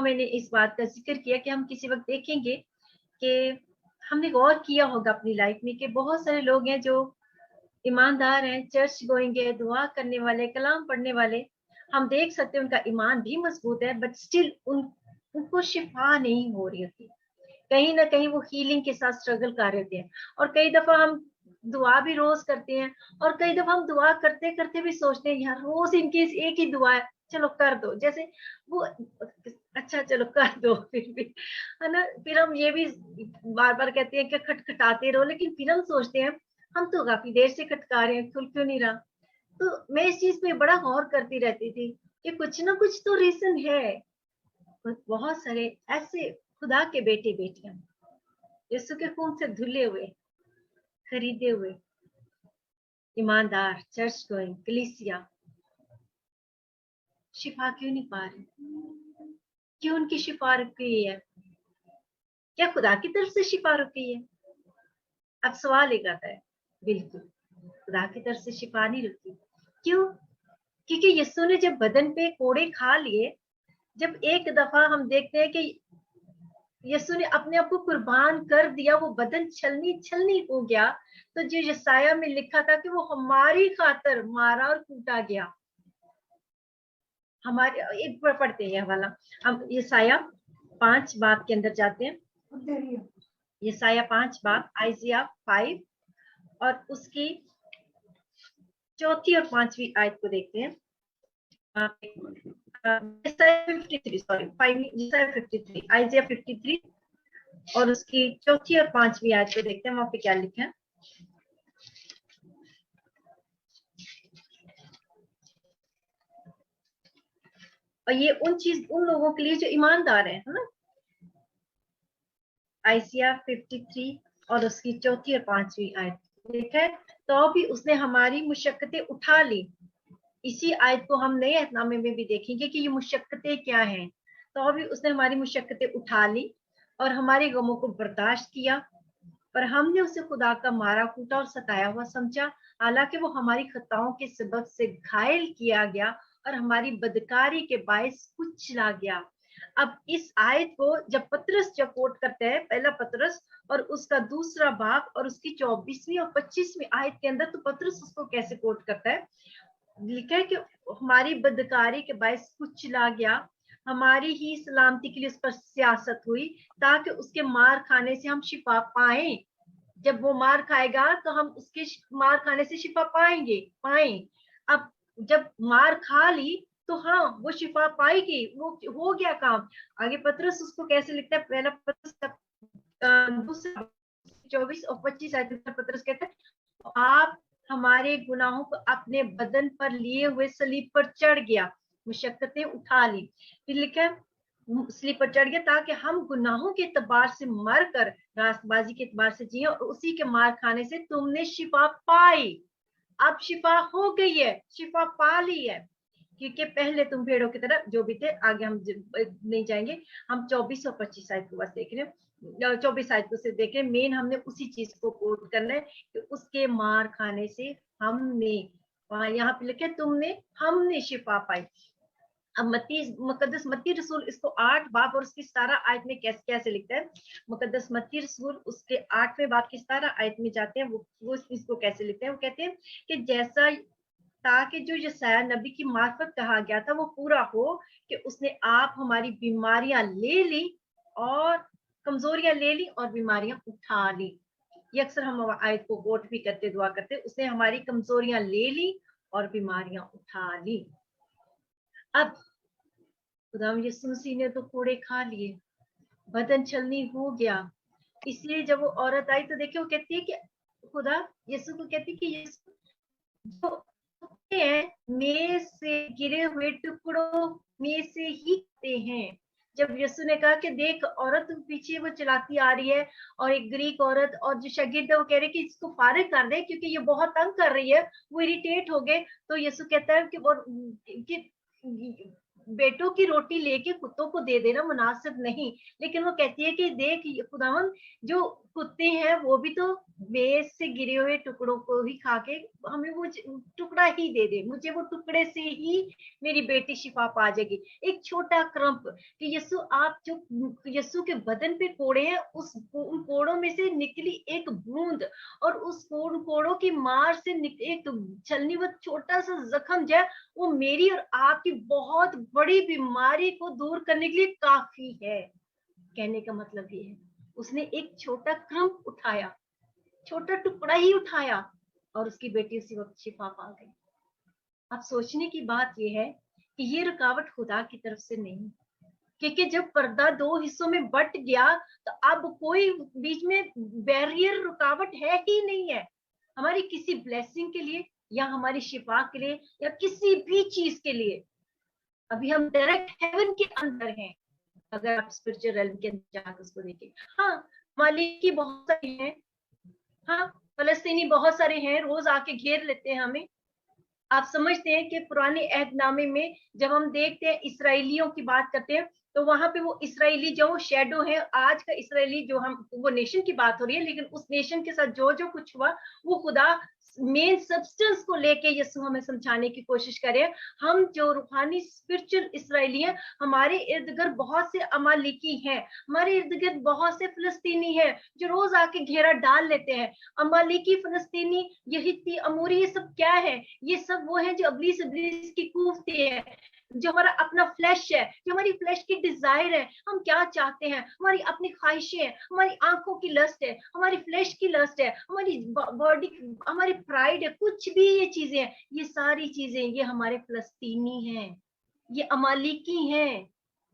मैंने इस बात का जिक्र किया कि हम किसी वक्त देखेंगे कि हमने गौर किया होगा अपनी लाइफ में कि बहुत सारे लोग हैं जो ईमानदार हैं, चर्च गोइंग है, दुआ करने वाले, कलाम पढ़ने वाले, हम देख सकते हैं उनका ईमान भी मजबूत है, बट स्टिल उनको शिफा नहीं हो रही होती। कहीं ना कहीं वो हीलिंग के साथ स्ट्रगल कर रहे थे। और कई दफा हम दुआ भी रोज करते हैं, और कई दफा हम दुआ करते करते भी सोचते हैं यार रोज इनकी एक ही दुआ है, चलो कर दो, जैसे वो अच्छा चलो कर दो, फिर भी है ना। फिर हम ये भी बार बार कहते हैं कि खटखटाते रहो, लेकिन फिर हम सोचते हैं हम तो काफी देर से खटका रहे हैं, खुल क्यों नहीं रहा। तो मैं इस चीज पे बड़ा गौर करती रहती थी कि कुछ ना कुछ तो रीजन है। बहुत सारे ऐसे खुदा के बेटे बेटियां, यीशु के खून से धुले हुए, खरीदे हुए, ईमानदार, चर्च गोइंग, कलीसिया, शिफा क्यों नहीं पा रहे? क्यों उनकी शिफा रुक गई है? क्या खुदा की तरफ से शिफा रुक गई है? अब सवाल एक आता है, बिल्कुल खुदा की तरफ से शिफा नहीं रुकी। क्यों? क्योंकि यीशु ने जब बदन पे कोड़े खा लिए, जब एक दफा हम देखते हैं कि यीशु ने अपने आप को कुर्बान कर दिया, वो बदन छलनी छलनी हो गया, तो जो यसाया में लिखा था कि वो हमारी खातर मारा और कूटा गया, हमारे एक पढ़ते हैं वाला, हम यसाया 5 बाब के अंदर जाते हैं। यसाया 5 बाब, आइजिया 5 और उसकी 4थी और 5वीं आयत को देखते हैं। यसाया 53, सॉरी 5, यसाया 53, आइजिया 53 और उसकी 4थी और 5वीं आयत को देखते हैं, वहां पे क्या लिखा है। और ये उन लोगों के लिए जो ईमानदार है ना। आइसिया 53 और उसकी 4थी और 5वीं आयत लिखा है, तो भी उसने हमारी मुशक्कतें उठा ली। इसी आयत को हम नए अहदनामे में भी देखेंगे कि ये मुशक्कतें क्या हैं। तो भी उसने हमारी मुशक्कतें उठा ली और हमारे गमों को बर्दाश्त किया, पर हमने उसे खुदा का मारा कूटा और सताया हुआ समझा, हालांकि वो हमारी खताओं के सबब से घायल किया गया और हमारी बदकारी के बायस कुचला गया। अब इस आयत को जब पतरस जब कोट करते हैं, पहला पतरस और उसका दूसरा बाब और उसकी 24वीं और 25वीं आयत के अंदर, तो पतरस उसको कैसे कोट करता है? लिखा है कि हमारी बदकारी के बायस कुचला गया, हमारी ही सलामती के लिए उस पर सियासत हुई, ताकि उसके मार खाने से हम शिफा पाएं। जब वो मार खाएगा तो हम उसके मार खाने से शिफा पाएं। अब जब मार खा ली तो हाँ वो शिफा पाएगी, वो हो गया काम। आगे पतरस उसको कैसे लिखता है? पहला पतरस दूसरा 24 और 25 आयत में पतरस कहता है आप हमारे गुनाहों को अपने बदन पर लिए हुए सलीब पर चढ़ गया, मुशक्कतें उठा ली। फिर लिखा है सलीब पर चढ़ गया ताकि हम गुनाहों के एतबार से मर कर रास्तबाजी के एतबार से जिए, और उसी के मार खाने से तुमने शिफा पाई। अब शिफा हो गई है, शिफा पा ली है, क्योंकि पहले तुम भेड़ों की तरह जो भी थे। आगे हम नहीं जाएंगे, हम 24 और 25 आयत को बस देख रहे हैं, 24 आयत को सिर्फ देख रहे हैं। मेन हमने उसी चीज को कोट करना है कि उसके मार खाने से हमने, वहां यहाँ पे लिखे तुमने, हमने शिफा पाई। अब मुकद्दस मत्ती रसूल इसको 8 बाब और उसकी 17 आयत में कैसे कैसे लिखता है? मुकद्दस मत्ती रसूल उसके 8वें बाब की 17 आयत में जाते हैं, वो इसको कैसे लिखते हैं? वो कहते हैं कि जैसा ताकि जो यसाया नबी की मार्फत कहा गया था वो पूरा हो कि उसने आप हमारी बीमारियां ले ली और कमजोरियां ले ली और बीमारियां उठा ली। ये अक्सर हम आयत को कोट भी करते, दुआ करते, उसने हमारी कमजोरियां ले ली और बीमारियां उठा ली। अब खुदाम यीशु मसीह ने तो कोड़े खा लिए, बदन छलनी हो गया, इसलिए जब वो औरत आई तो देखिए वो कहती है कि खुदा यीशु को कहती है कि यीशु जो में से गिरे हुए टुकड़ों में से ही खाते हैं। जब यीशु ने कहा कि देख औरत पीछे वो चलाती आ रही है, और एक ग्रीक औरत और जो शागिर्द है वो कह रहे कि इसको फारिग कर दे क्योंकि ये बहुत तंग कर रही है, वो इरिटेट हो गए। तो यीशु कहता है कि बेटों की रोटी लेके कुत्तों को दे देना मुनासिब नहीं, लेकिन वो कहती है कि देख खुदावन, जो कुत्ते हैं वो भी तो मेज से गिरे हुए टुकड़ों को ही खा के हमें वो टुकड़ा ही दे दे, मुझे वो टुकड़े से ही मेरी बेटी शिफा पा जाएगी। एक छोटा क्रम्प कि यीशु, आप जो यीशु के बदन पे कोड़े हैं, उन कोड़ों में से निकली एक बूंद और उस कोड़ों की मार से एक छलनी वो छोटा सा जख्म जो है, वो मेरी और आपकी बहुत बड़ी बीमारी को दूर करने के लिए काफी है। कहने का मतलब ये है, उसने एक छोटा क्रम्प उठाया, छोटा टुकड़ा ही उठाया और उसकी बेटी उसी वक्त शिफा पा गई। अब सोचने की बात यह है कि ये रुकावट खुदा की तरफ से नहीं, क्योंकि जब पर्दा दो हिस्सों में बट गया तो अब कोई बीच में बैरियर, रुकावट है ही नहीं है हमारी किसी ब्लेसिंग के लिए या हमारी शिफा के लिए या किसी भी चीज के लिए। अभी हम डायरेक्ट हेवन के अंदर हैं, अगर आप स्पिरिचुअल रेल्म के अंदर जाकर उसको देखें। हाँ, मालिकी बहुत सारे हैं, हाँ फलस्तीनी बहुत सारे हैं, रोज आके घेर लेते हैं हमें। आप समझते हैं कि पुराने अहदनामे में जब हम देखते हैं इसराइलियों की बात करते हैं, तो वहां पे वो इसराइली जो शेडो है, आज का इसराइली जो हम, वो नेशन की बात हो रही है, लेकिन उस नेशन के साथ जो जो कुछ हुआ वो खुदा मेन सब्सटेंस को लेके यीशु हमें समझाने की कोशिश करें। हम जो रूहानी स्पिरिचुअल इसराइली हैं, हमारे इर्द गिर्द बहुत से अमालिकी हैं, हमारे इर्द गिर्द बहुत से फिलिस्तीनी हैं जो रोज आके घेरा डाल लेते हैं। अमालिकी, फिलिस्तीनी, यहिती, अमूरी, ये सब क्या है? ये सब वो है जो इब्लीस की कुफ्ती है, जो हमारा अपना फ्लैश है, जो हमारी फ्लैश की डिजायर है, हम क्या चाहते हैं, हमारी अपनी ख्वाहिशें हैं, हमारी आंखों की लस्ट है, हमारी फ्लैश की लस्ट है, हमारी बॉडी, हमारी प्राइड है, कुछ भी ये चीजें हैं, ये सारी चीजें ये हमारे फिलिस्तीनी हैं, ये अमालिकी हैं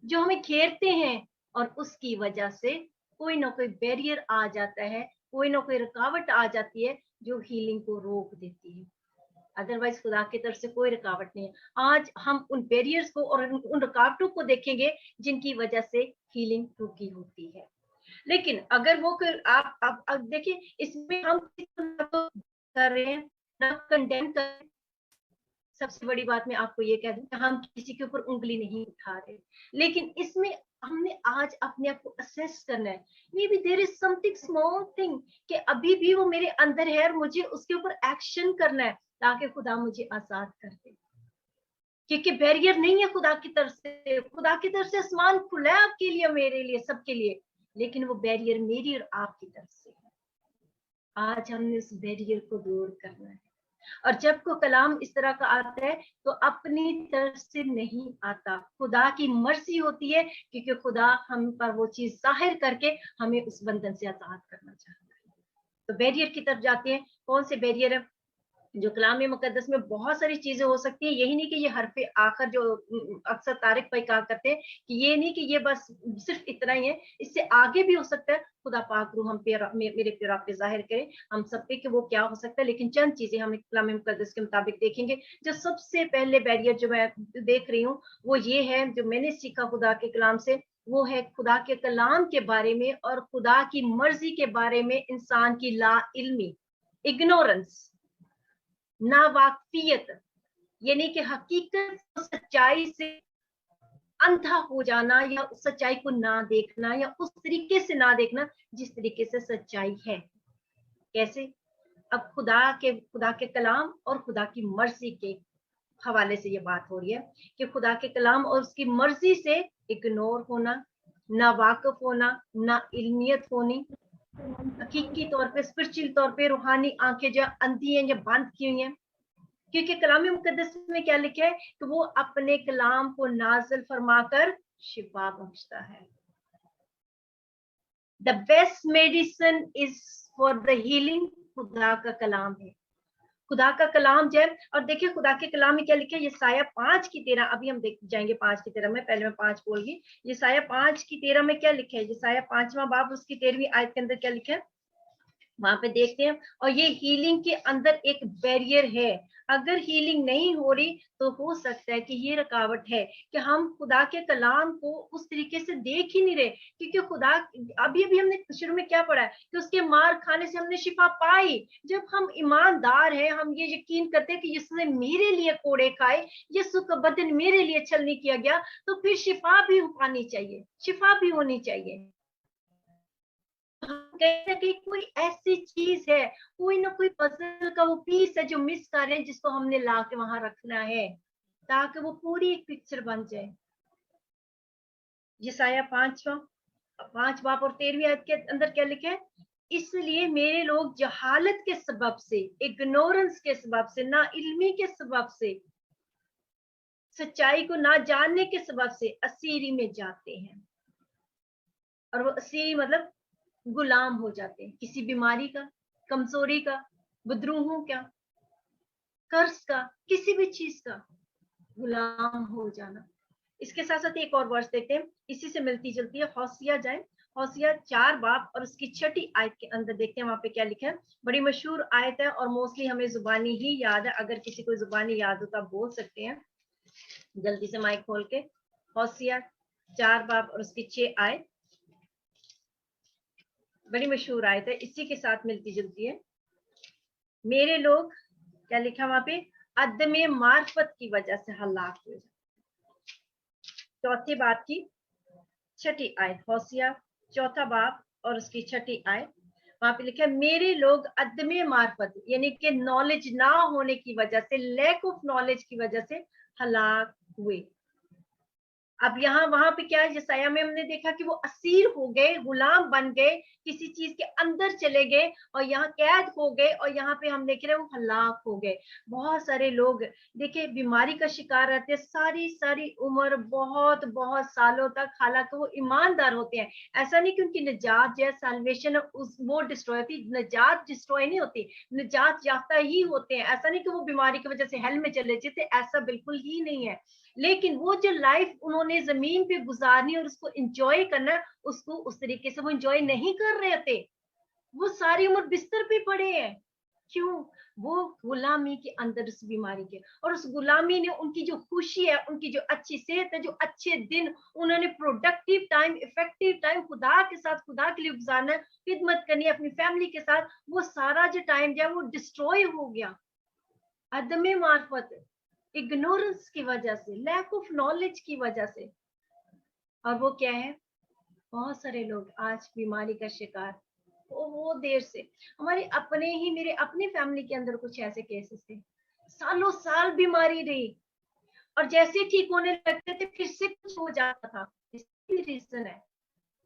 जो हमें घेरते हैं। और उसकी वजह से कोई ना कोई बैरियर आ जाता है, कोई ना कोई रुकावट आ जाती है जो हीलिंग को रोक देती है। अदरवाइज खुदा की तरफ से कोई रुकावट नहीं है। आज हम उन बैरियर्स को और उन रुकावटों को देखेंगे जिनकी वजह से हीलिंग रुकी होती है। लेकिन अगर वो आप देखिए, इसमें हम कर रहे हैं ना कंडेम कर रहे हैं। सबसे बड़ी बात मैं आपको ये कह दूं, हम किसी के ऊपर उंगली नहीं उठा रहे, लेकिन इसमें हमने आज अपने आप को असेस करना है। Maybe there is something small thing कि अभी भी वो मेरे अंदर है और मुझे उसके ऊपर एक्शन करना है ताकि खुदा मुझे आजाद कर दे। क्योंकि बैरियर नहीं है खुदा की तरफ से, खुदा की तरफ से आसमान खुला है आपके लिए, मेरे लिए, सबके लिए, लेकिन वो बैरियर मेरी और आपकी तरफ से है। आज हमने उस बैरियर को दूर करना है। और जब को कलाम इस तरह का आता है तो अपनी तरफ से नहीं आता, खुदा की मर्जी होती है, क्योंकि खुदा हम पर वो चीज जाहिर करके हमें उस बंधन से आजाद करना चाहता है। तो बैरियर की तरफ जाते हैं। कौन से बैरियर है? जो कलाम मुकद्दस में बहुत सारी चीजें हो सकती है, यही नहीं कि ये हरफे आखिर जो अक्सर तारिक भाई कहा करते हैं कि ये नहीं कि ये बस सिर्फ इतना ही है, इससे आगे भी हो सकता है। खुदा पाक रूह हम पे, मेरे पे आप पे जाहिर करे हम सब पे कि वो क्या हो सकता है। लेकिन चंद चीजें हम कलाम मुकद्दस के मुताबिक देखेंगे। जो सबसे पहले बैरियर जो मैं देख रही हूँ वो ये है, जो मैंने सीखा खुदा के कलाम से, वो है खुदा के कलाम के बारे में और खुदा की मर्जी के बारे में इंसान की ला इल्मी, इग्नोरेंस, नावाकिफियत, यानी कि हकीकत, सच्चाई से अंधा हो जाना या उस सच्चाई को ना देखना या उस तरीके से ना देखना जिस तरीके से सच्चाई है। कैसे? अब खुदा के कलाम और खुदा की मर्जी के हवाले से ये बात हो रही है कि खुदा के कलाम और उसकी मर्जी से इग्नोर होना, ना वाकिफ होना, ना इल्मियत होनी, हकीकी तौर पे, स्पिरिचुअल तौर पे रूहानी आंखें जो अंधी हैं या बंद की हुई हैं। क्योंकि कलाम मुकद्दस में क्या लिखा है कि वो अपने कलाम को नाज़िल फरमाकर शिफा बख्शता है। The best medicine is for the healing खुदा का कलाम है, खुदा का कलाम जो है। और देखिए खुदा के कलाम में क्या लिखा है, यसाया 5:13, अभी हम देख जाएंगे 5:13 में, पहले मैं 5 बोलूंगी। यसाया 5:13 में क्या लिखा है, यसाया 5वां बाब उसकी 13वीं आयत के अंदर क्या लिखा है, वहां पे देखते हैं। और ये हीलिंग के अंदर एक बैरियर है। अगर हीलिंग नहीं हो रही तो हो सकता है कि ये रुकावट है कि हम खुदा के कलाम को उस तरीके से देख ही नहीं रहे, क्योंकि खुदा, अभी अभी हमने शुरू में क्या पढ़ा है कि उसके मार खाने से हमने शिफा पाई। जब हम ईमानदार हैं, हम ये यकीन करते हैं कि यीशु ने मेरे लिए कोड़े खाए, यीशु का बदन मेरे लिए छलनी किया गया, तो फिर शिफा भी पानी चाहिए, शिफा भी होनी चाहिए। कहीं ना कहीं कोई ऐसी चीज है, कोई ना कोई पजल का वो पीस है जो मिस कर रहे हैं, जिसको हमने ला के वहां रखना है ताकि वो पूरी एक पिक्चर बन जाए। यसाया 5 बाप और 13वीं आयत के अंदर क्या लिखा है? इसलिए मेरे लोग जहालत के सबब से, इग्नोरेंस के सबब से, ना इल्मी के सबब से, सच्चाई को ना जानने के सबब से असीरी में जाते हैं। और वो असीरी मतलब गुलाम हो जाते हैं, किसी बीमारी का, कमजोरी का, बदरूहों का, कर्ज का, किसी भी चीज का गुलाम हो जाना। इसके साथ साथ एक और वर्ष देखते हैं, इसी से मिलती जुलती है। हौसिया जाए, हौसिया 4 बाप और उसकी 6ठी आयत के अंदर देखते हैं वहां पे क्या लिखा है। बड़ी मशहूर आयत है और मोस्टली हमें जुबानी ही याद है। अगर किसी को जुबानी याद हो तो आप बोल सकते हैं जल्दी से माइक खोल के। हौसिया 4 बाप और उसकी 6 आयत बड़ी मशहूर आयत है, इसी के साथ मिलती जुलती है। मेरे लोग, क्या लिखा वहां पे, अदमे मार्फत की वजह से हलाक हुए। चौथी बात की 6ठी आयत, हौसिया 4 बाप और उसकी 6ठी आयत, वहां पे लिखा है मेरे लोग अदमे मार्फत, यानी कि नॉलेज ना होने की वजह से, लैक ऑफ नॉलेज की वजह से हलाक हुए। अब यहाँ वहां पे क्या है, यसाया में हमने देखा कि वो असीर हो गए, गुलाम बन गए, किसी चीज के अंदर चले गए और यहाँ कैद हो गए, और यहाँ पे हम देख रहे हैं वो हलाक हो गए। बहुत सारे लोग देखिए बीमारी का शिकार रहते हैं सारी सारी उम्र, बहुत बहुत सालों तक, हालांकि वो ईमानदार होते हैं। ऐसा नहीं कि उनकी निजात जो है, साल्वेशन उस वो डिस्ट्रॉय होती, निजात डिस्ट्रॉय नहीं होती, निजात याफ्ता ही होते हैं। ऐसा नहीं कि वो बीमारी की वजह से हेल में चले जाते, ऐसा बिल्कुल ही नहीं है। लेकिन वो जो लाइफ उन्होंने जमीन पे गुजारनी और उसको एंजॉय करना, उसको उस तरीके से वो एंजॉय नहीं कर रहे थे। वो सारी उम्र बिस्तर पे पड़े हैं। क्यों? वो गुलामी के अंदर, उस बीमारी के, और उस गुलामी ने उनकी जो खुशी है, उनकी जो अच्छी सेहत है, जो अच्छे दिन उन्होंने प्रोडक्टिव टाइम, इफेक्टिव टाइम खुदा के साथ, खुदा के लिए गुजारना, खिदमत करनी है अपनी फैमिली के साथ, वो सारा जो टाइम जो है वो डिस्ट्रॉय हो गया अदमे मार्फत, इग्नोरेंस की वजह से, लैक ऑफ नॉलेज की वजह से। और वो क्या है, बहुत सारे लोग आज बीमारी का शिकार, वो देर से, हमारे अपने ही, मेरे अपनी फैमिली के अंदर कुछ ऐसे केसेस थे, सालों साल बीमारी रही, और जैसे ठीक होने लगते थे फिर से कुछ हो जाता था। इसकी रीजन है,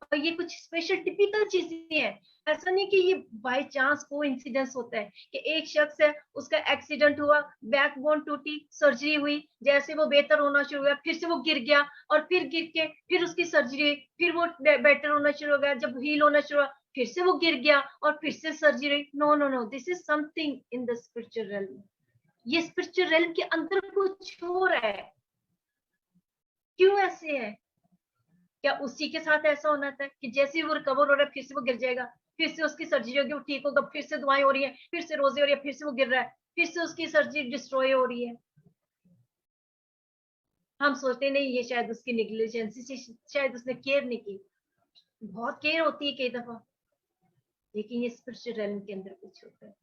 और ये कुछ स्पेशल टिपिकल चीजें हैं। ऐसा नहीं कि ये बाय चांस को इंसिडेंस होता है कि एक शख्स है, उसका एक्सीडेंट हुआ, बैकबोन टूटी, सर्जरी हुई, जैसे वो बेहतर होना शुरू हुआ फिर से वो गिर गया, और फिर गिर के फिर उसकी सर्जरी, फिर वो बेटर होना शुरू हो गया, जब हील होना शुरू हुआ फिर से वो गिर गया और फिर से surgery. No no no, this is something in the spiritual realm. ये स्पिरिचुअल रेल्म के अंदर कुछ हो रहा है। क्यों ऐसे है? क्या उसी के साथ ऐसा होना था कि जैसे ही वो रिकवर हो रहा है फिर से वो गिर जाएगा, फिर से उसकी सर्जरी होगी, वो ठीक होगा, फिर से दवाएं हो रही है, फिर से रोजे हो रही है, फिर से वो गिर रहा है, फिर से उसकी सर्जरी डिस्ट्रॉय हो रही है। हम सोचते नहीं ये शायद उसकी निग्लिजेंसी से, शायद उसने केयर नहीं की। बहुत केयर होती है कई दफा, लेकिन ये स्पिरिचुअल रेल्म के अंदर कुछ होता है।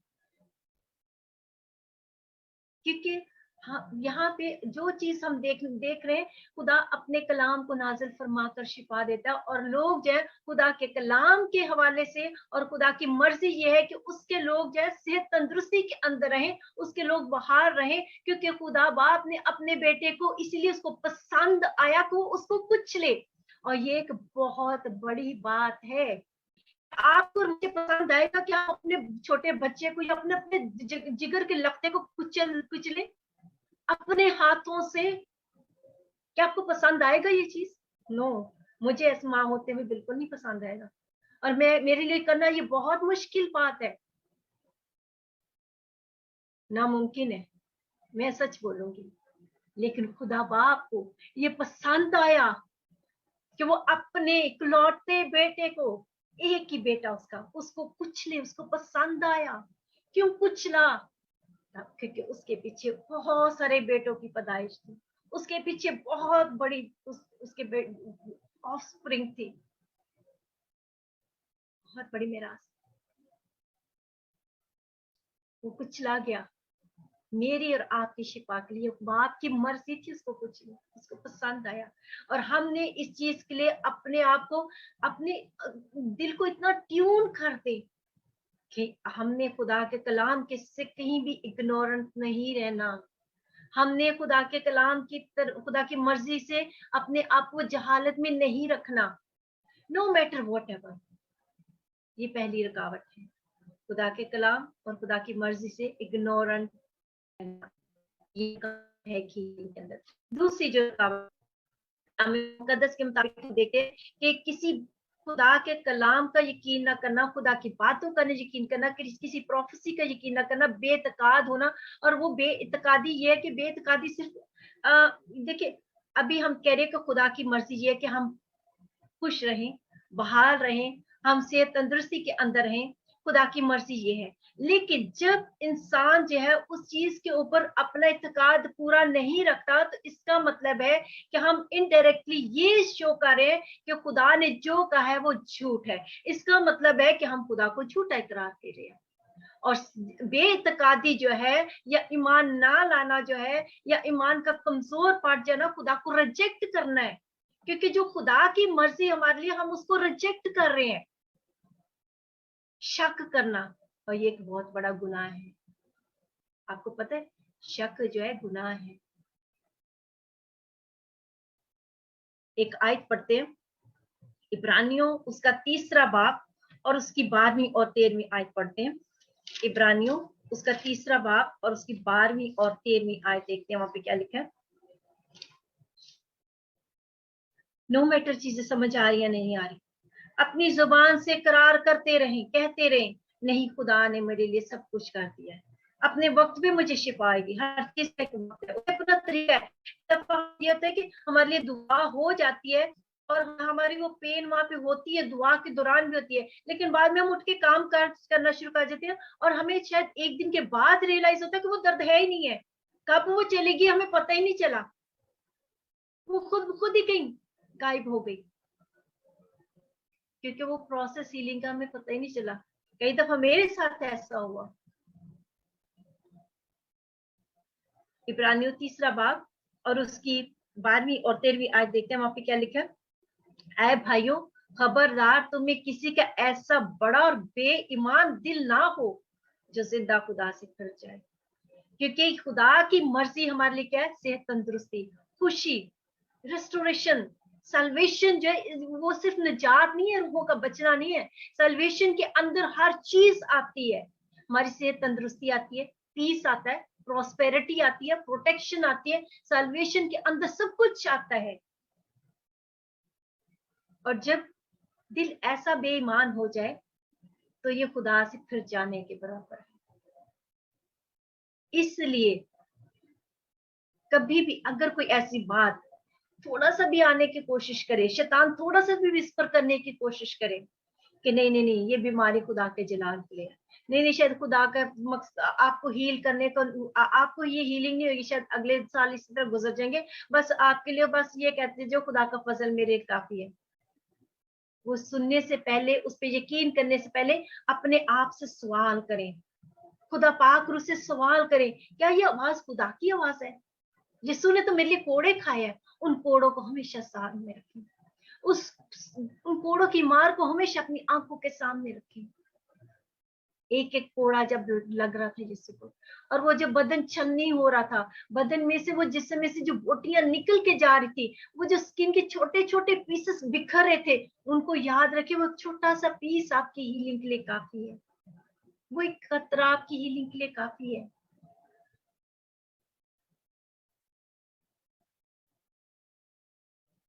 क्योंकि हाँ, यहाँ पे जो चीज हम देख रहे हैं, खुदा अपने कलाम को नाजिल फरमा कर शिफा देता है, और लोग जो है खुदा के कलाम के हवाले से, और खुदा की मर्जी ये है कि उसके लोग जो है सेहत तंदुरुस्ती के अंदर रहें, उसके लोग बाहर रहें, क्योंकि खुदा बाप ने अपने बेटे को इसलिए उसको पसंद आया को उसको कुछ ले। और ये एक बहुत बड़ी बात है। आपको मुझे पसंद आएगा कि आप अपने छोटे बच्चे को या अपने अपने जिगर के लकते को कुचले अपने हाथों से? क्या आपको पसंद आएगा ये चीज? नो, मुझे ऐसी माँ होते हुए बिल्कुल नहीं पसंद आएगा, और मैं, मेरे लिए करना ये बहुत मुश्किल बात है, नामुमकिन है, मैं सच बोलूंगी। लेकिन खुदा बाप को ये पसंद आया कि वो अपने इकलौते बेटे को, एक ही बेटा उसका, उसको कुचले, उसको पसंद आया। क्यों कुचला? था, क्योंकि उसके पीछे बहुत सारे बेटों की पैदाइश थी, उसके पीछे बहुत बड़ी उसके ऑफस्प्रिंग थी, बहुत बड़ी मेरास। वो कुचला गया मेरी और आपकी शिफा के लिए, बाप की मर्जी थी उसको कुछ नहीं, उसको पसंद आया। और हमने इस चीज के लिए अपने आप को, अपने दिल को इतना ट्यून कर दे कि हमने खुदा के कलाम के से कहीं भी इग्नोरेंट नहीं रहना। हमने खुदा के कलाम की खुदा की मर्जी से अपने आप को जहालत में नहीं रखना, नो मैटर वॉट एवर। ये पहली रुकावट है, खुदा के कलाम और खुदा की मर्जी से इग्नोरेंट रहना, ये है कि के अंदर। दूसरी जो रुकावट मुकद्दस के मुताबिक देखे कि किसी खुदा के कलाम का यकीन ना करना, खुदा की बातों का यकीन करना, किसी प्रोफेसी का यकीन ना करना, बेतकाद होना। और वो बेइतकादी ये है कि बेइतकादी सिर्फ देखिए, अभी हम कह रहे हैं कि खुदा की मर्जी ये है कि हम खुश रहें, बहाल रहें, हम सेहत तंदुरुस्ती के अंदर रहें, खुदा की मर्जी ये है। लेकिन जब इंसान जो है उस चीज के ऊपर अपना इत्तेकाद पूरा नहीं रखता, तो इसका मतलब है कि हम इनडायरेक्टली ये शो कर रहे हैं कि खुदा ने जो कहा है वो झूठ है। इसका मतलब है कि हम खुदा को झूठा इकरार दे रहे हैं। और बेइतकादी जो है, या ईमान ना लाना जो है, या ईमान का कमजोर पार्ट जो है ना, खुदा को रिजेक्ट करना है। क्योंकि जो खुदा की मर्जी हमारे लिए, हम उसको रिजेक्ट कर रहे हैं, शक करना। और ये एक बहुत बड़ा गुनाह है। आपको पता है शक जो है गुनाह है। एक आयत पढ़ते हैं, इब्रानियों उसका 3 बाब और उसकी 12वीं और 13वीं आयत पढ़ते हैं। इब्रानियों उसका 3 बाब और उसकी 12वीं और 13वीं आयत देखते हैं, वहां पे क्या लिखा है। नो मैटर चीजें समझ आ रही या नहीं आ रही, अपनी जुबान से करार करते रहें, कहते रहें, नहीं खुदा ने मेरे लिए सब कुछ कर दिया है, अपने वक्त में मुझे शिफा आएगी। हर चीज का एक वक्त है, उसका अपना तरीका है। ये होता है कि हमारे लिए दुआ हो जाती है, और हमारी वो पेन वहां पे होती है, दुआ के दौरान भी होती है, लेकिन बाद में हम उठ के काम करना शुरू कर देते हैं, और हमें शायद एक दिन के बाद रियलाइज होता है कि वो दर्द है ही नहीं है, कब वो चलेगी हमें पता ही नहीं चला, वो खुद खुद ही कहीं गायब हो गई, क्योंकि वो प्रोसेस हीलिंग का हमें पता ही नहीं चला। कई दफा मेरे साथ ऐसा हुआ। इब्रानियों 3 बाब और उसकी 12वीं और 13वीं आयत देखते हैं, वहां पे क्या लिखा है। ऐ भाइयों, खबरदार तुम्हें किसी का ऐसा बड़ा और बेईमान दिल ना हो जो जिंदा खुदा से फिर जाए। क्योंकि खुदा की मर्जी हमारे लिए क्या है, सेहत तंदुरुस्ती, खुशी, रेस्टोरेशन, सल्वेशन जो है वो सिर्फ निजात नहीं है, रूहों का बचना नहीं है। सल्वेशन के अंदर हर चीज आती है, हमारी सेहत तंदुरुस्ती आती है, पीस आता है, प्रोस्पेरिटी आती है, प्रोटेक्शन आती है, सल्वेशन के अंदर सब कुछ आता है। और जब दिल ऐसा बेईमान हो जाए तो ये खुदा से फिर जाने के बराबर है। इसलिए कभी भी अगर कोई ऐसी बात थोड़ा सा भी आने की कोशिश करे, शैतान थोड़ा सा भी विस्पर करने की कोशिश करे कि नहीं नहीं नहीं ये बीमारी खुदा के जलाल के लिए, नहीं नहीं शायद खुदा का मकसद आपको हील करने को, आपको ये हीलिंग नहीं होगी, शायद अगले साल इसी तरह गुजर जाएंगे, बस आपके लिए बस ये कहते जो खुदा का फजल मेरे काफी है। वो सुनने से पहले, उस पर यकीन करने से पहले अपने आप से सवाल करें, खुदा पाक रूह से सवाल करें, क्या ये आवाज खुदा की आवाज है? यीशु ने तो मेरे लिए कोड़े खाए हैं, उन कोड़ों को हमेशा सामने रखें, उन कोड़ों की मार को हमेशा अपनी आंखों के सामने रखें। एक एक कोड़ा जब लग रहा था यीशु को, और वो जब बदन छलनी हो रहा था, बदन में से वो जिस्म में से जो बोटियां निकल के जा रही थी, वो जो स्किन के छोटे छोटे पीसेस बिखर रहे थे, उनको याद रखे वो छोटा सा पीस आपकी हीलिंग के लिए काफी है, वो एक कतरा आपकी हीलिंग के लिए काफी है।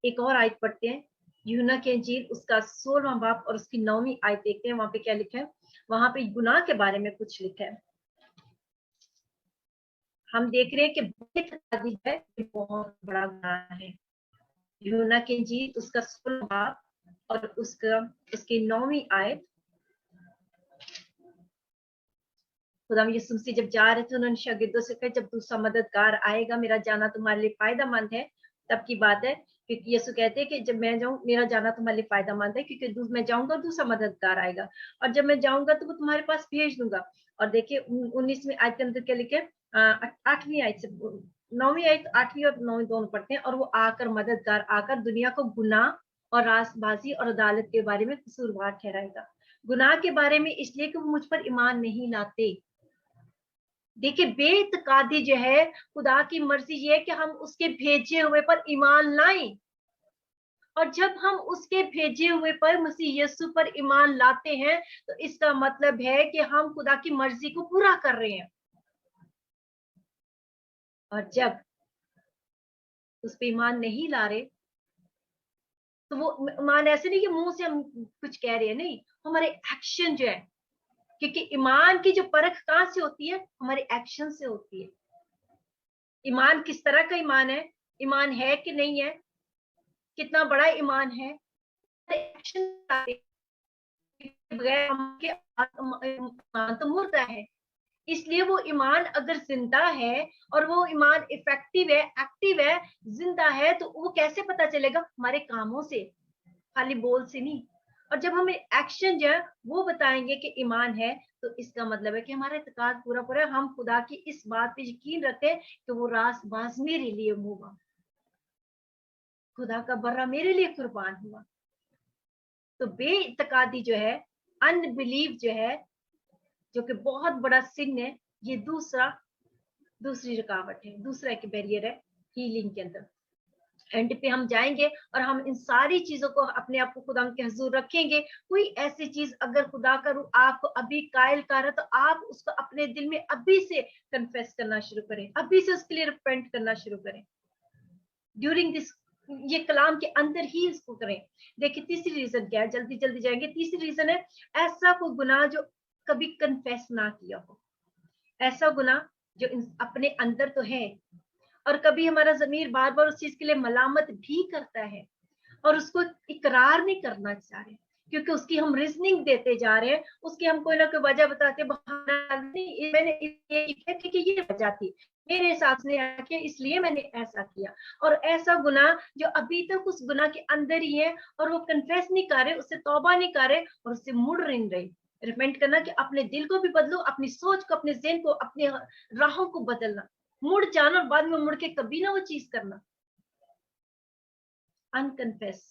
एक और आयत पढ़ते हैं, यूहन्ना की इंजील उसका 16वां बाब और उसकी 9वीं आयत देखते हैं, वहां पे क्या लिखा है। वहां पे गुनाह के बारे में कुछ लिखा है। हम देख रहे हैं कि बेतकादी है बहुत बड़ा गुनाह है। यूहन्ना की इंजील उसका 16वां बाब और उसकी 9वीं आयत। खुदा यीशु मसीह जब जा रहे थे उन्होंने शागिर्दों से कहा जब दूसरा मददगार आएगा मेरा जाना तुम्हारे लिए फायदेमंद है। तब की बात है, क्योंकि यीशु कहते हैं कि जब मैं जाऊं मेरा जाना तुम्हारे लिए फायदेमंद है, क्योंकि मैं जाऊंगा दूसरा मददगार आएगा और जब मैं जाऊंगा तो वो तुम्हारे पास भेज दूंगा। और देखिए 19वीं आयत के अंदर क्या लिखे, 8वीं आयत से 9वीं आयत, 8वीं और 9वीं दोनों पढ़ते हैं। और वो आकर मददगार आकर दुनिया को गुनाह और रास्तबाजी और अदालत के बारे में कसूरवार ठहराएगा। गुनाह के बारे में इसलिए कि वो मुझ पर ईमान नहीं लाते। देखिए बेतकादी जो है, खुदा की मर्जी ये है कि हम उसके भेजे हुए पर ईमान लाएं। और जब हम उसके भेजे हुए पर मसीह यीशु पर ईमान लाते हैं तो इसका मतलब है कि हम खुदा की मर्जी को पूरा कर रहे हैं। और जब उस पे ईमान नहीं ला रहे तो वो ईमान ऐसे नहीं कि मुंह से हम कुछ कह रहे हैं, नहीं, हमारे एक्शन जो है, क्योंकि ईमान की जो परख कहां से होती है, हमारे एक्शन से होती है। ईमान किस तरह का ईमान है, ईमान है कि नहीं है, कितना बड़ा ईमान है, एक्शन बगैर ईमान तो मुर्दा है। इसलिए वो ईमान अगर जिंदा है और वो ईमान इफेक्टिव है, एक्टिव है, जिंदा है, तो वो कैसे पता चलेगा, हमारे कामों से, खाली बोल से नहीं। और जब हमें एक्शन जो है वो बताएंगे कि ईमान है, तो इसका मतलब है कि हमारा इत्तेकाद पूरा पूरा, हम खुदा की इस बात पे यकीन रखते हैं कि वो रास्तबाज मेरे लिए हुआ, खुदा का बर्रा मेरे लिए कुर्बान हुआ। तो बेइत्तेकादी जो है, अनबिलीव जो है, जो कि बहुत बड़ा सिन है, ये दूसरी रुकावट है, दूसरा एक बैरियर है हीलिंग के अंदर। एंड पे हम जाएंगे और हम इन सारी चीजों को अपने आप को खुदा के हुजूर रखेंगे। कोई ऐसी चीज अगर खुदा का रूह आपको अभी कायल कर रहा है तो आप उसको अपने दिल में अभी से कन्फेस करना शुरू करें, अभी से उसके लिए रिपेंट करना शुरू करें, ड्यूरिंग दिस, ये कलाम के अंदर ही इसको करें। देखिए तीसरी रीजन क्या है, जल्दी जल्दी जाएंगे। तीसरी रीजन है ऐसा कोई गुनाह जो कभी कन्फेस ना किया हो, ऐसा गुनाह जो अपने अंदर तो है और कभी हमारा ज़मीर बार बार उस चीज के लिए मलामत भी करता है और उसको इकरार नहीं करना चाह रहे, क्योंकि उसकी हम रीजनिंग देते जा रहे हैं, उसकी हम कोई ना कोई वजह बताते, बहाना नहीं, मैंने ये किया क्योंकि ये वजह थी, मेरे हिसाब से किया इसलिए मैंने ऐसा किया। और ऐसा गुनाह जो अभी तक उस गुनाह के अंदर ही है और वो कन्फेस नहीं कर रहे, उससे तौबा नहीं कर रहे और उससे मुड़ नहीं रहे। रिपेंट करना कि अपने दिल को भी बदलो, अपनी सोच को, अपने ज़हन को, अपने राहों को बदलना, मुड़ जाना और बाद में मुड़ के कभी ना वो चीज करना। अनकन्फेस,